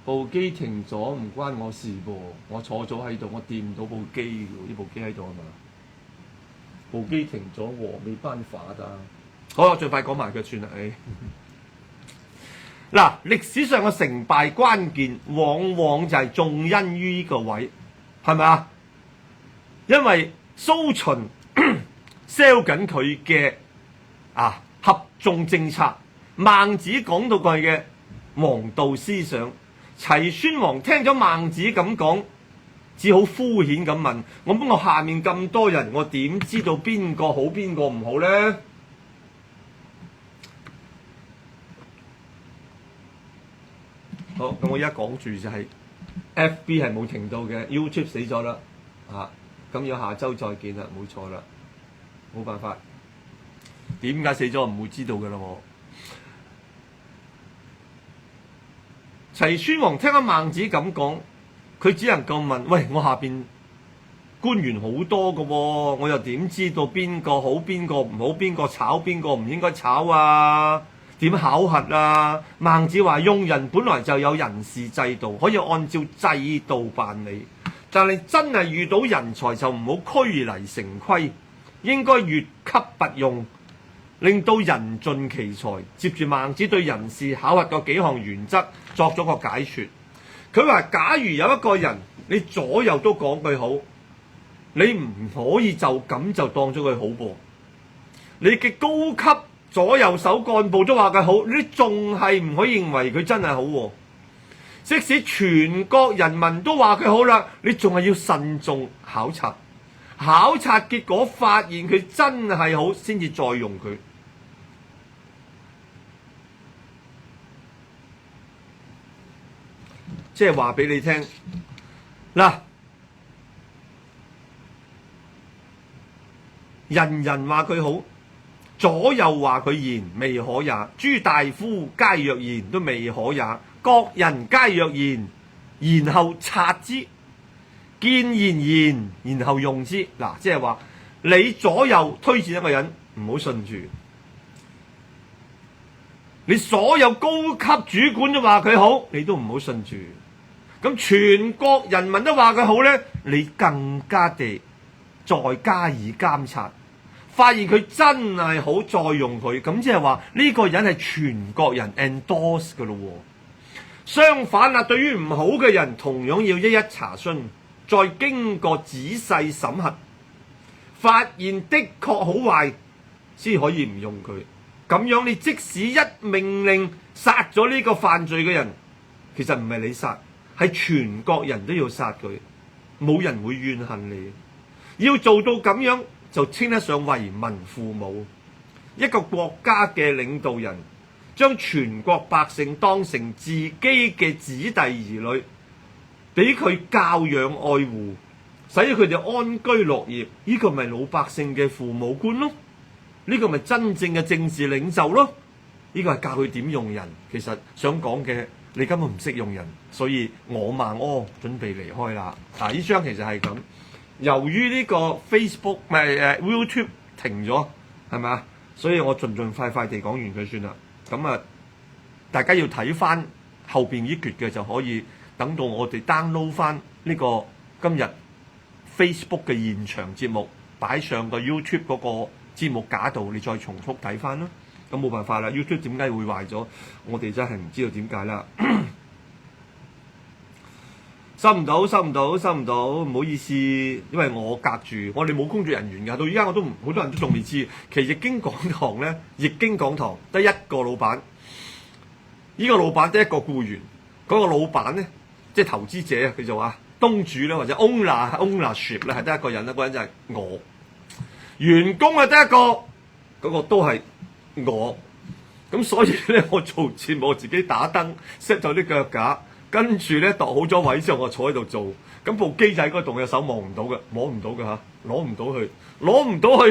部機停咗唔關我事噃，我坐咗喺度，我掂唔到部機喎，呢部機喺度啊嘛。部機停咗喎，未頒發啊！好，我最快講埋佢算啦。嗱，歷史上嘅成敗關鍵，往往就係種因於呢個位，係咪啊？因為蘇秦 sell 緊佢嘅合眾政策，孟子講到佢嘅王道思想，齊宣王聽咗孟子咁講，只好敷衍咁問：我下面咁多人，我點知道邊個好邊個唔好呢？好，咁我而家講住就係 FB 係冇停到嘅 ，YouTube 死咗啦，咁要下週再見啦，冇錯啦，冇辦法，點解死咗我唔會知道嘅啦我。齊宣王聽咗孟子咁講，佢只能夠問：喂，我下邊官員好多嘅喎，我又點知道邊個好邊個唔好，邊個炒邊個唔應該炒啊？點考核啊？孟子話：用人本來就有人事制度，可以按照制度辦理。但係真係遇到人才就唔好拘泥成規，應該越級拔用，令到人盡其才。接住孟子對人事考核嗰幾項原則作咗個解說。佢話：假如有一個人你左右都講句好，你唔可以就咁就當咗佢好噃。你嘅高級左右手幹部都話佢好，你仲係唔可以認為佢真係好喎。即使全國人民都話佢好啦，你仲係要慎重考察，考察結果發現佢真係好，先至再用佢。即係話俾你聽，嗱，人人話佢好，左右話佢賢，未可也。諸大夫皆若賢，都未可也。各人皆若賢，然後察之，見賢賢，然後用之。嗱，即係話你左右推薦一個人，唔好信住。你所有高級主管都話佢好，你都唔好信住。咁全國人民都話佢好呢，你更加地再加以監察，發現佢真係好，再用佢。咁即係話呢個人係全國人 endorse 㗎咯。相反啦，對於唔好嘅人，同樣要一一查詢，再經過仔細審核，發現的確好壞，先可以唔用佢。咁樣你即使一命令殺咗呢個犯罪嘅人，其實唔係你殺，係全國人都要殺佢，冇人會怨恨你。要做到咁樣，就稱得上為民父母。一個國家嘅領導人，將全國百姓當成自己嘅子弟兒女，俾佢教養愛護，使佢哋安居樂業，呢個咪老百姓嘅父母官咯？呢個咪真正嘅政治領袖咯？呢個係教佢點用人。其實想講嘅，你根本唔識用人，所以我孟柯準備離開啦。嗱，呢張其實係咁。由於呢個 Facebook YouTube 停咗，係咪啊？所以我盡快地講完佢算啦。咁啊，大家要睇翻後邊呢橛嘅就可以等到我哋 download 翻呢個今日 Facebook 嘅現場節目，擺上個 YouTube 嗰個節目架度，你再重複睇翻啦。咁冇辦法啦 ，YouTube 點解會壞咗？我哋真係唔知道點解啦。收唔到，唔好意思，因為我隔住，我哋冇工作人員㗎，到依家我都好多人都仲未知。其實易經講堂咧，易經講堂得一個老闆，呢個老闆得一個僱員，嗰個老闆咧即係投資者啊，佢就話東主咧或者 ownership 咧係得一個人啦，嗰人就係我，員工係得一個，嗰個都係我，咁所以咧我做節目我自己打燈 set 咗啲腳架。跟住咧度好咗位之後，我坐喺度做。咁部機仔嗰度嘅手望唔到嘅，摸唔到嘅嚇，攞唔到去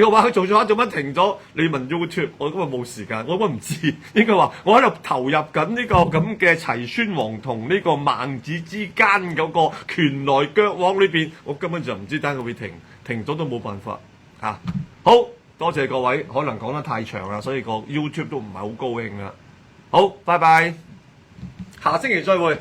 嘅話，佢做咗下做乜停咗？你問 YouTube，我今日冇時間，我根本唔知。應該話我喺度投入緊呢個咁嘅齊宣王同呢個孟子之間嗰個拳來腳往裏邊，我根本就唔知點解佢會停咗都冇辦法嚇。好多謝各位，可能講得太長啦，所以個 YouTube 都唔係好高興啦。好，拜拜，下星期再會。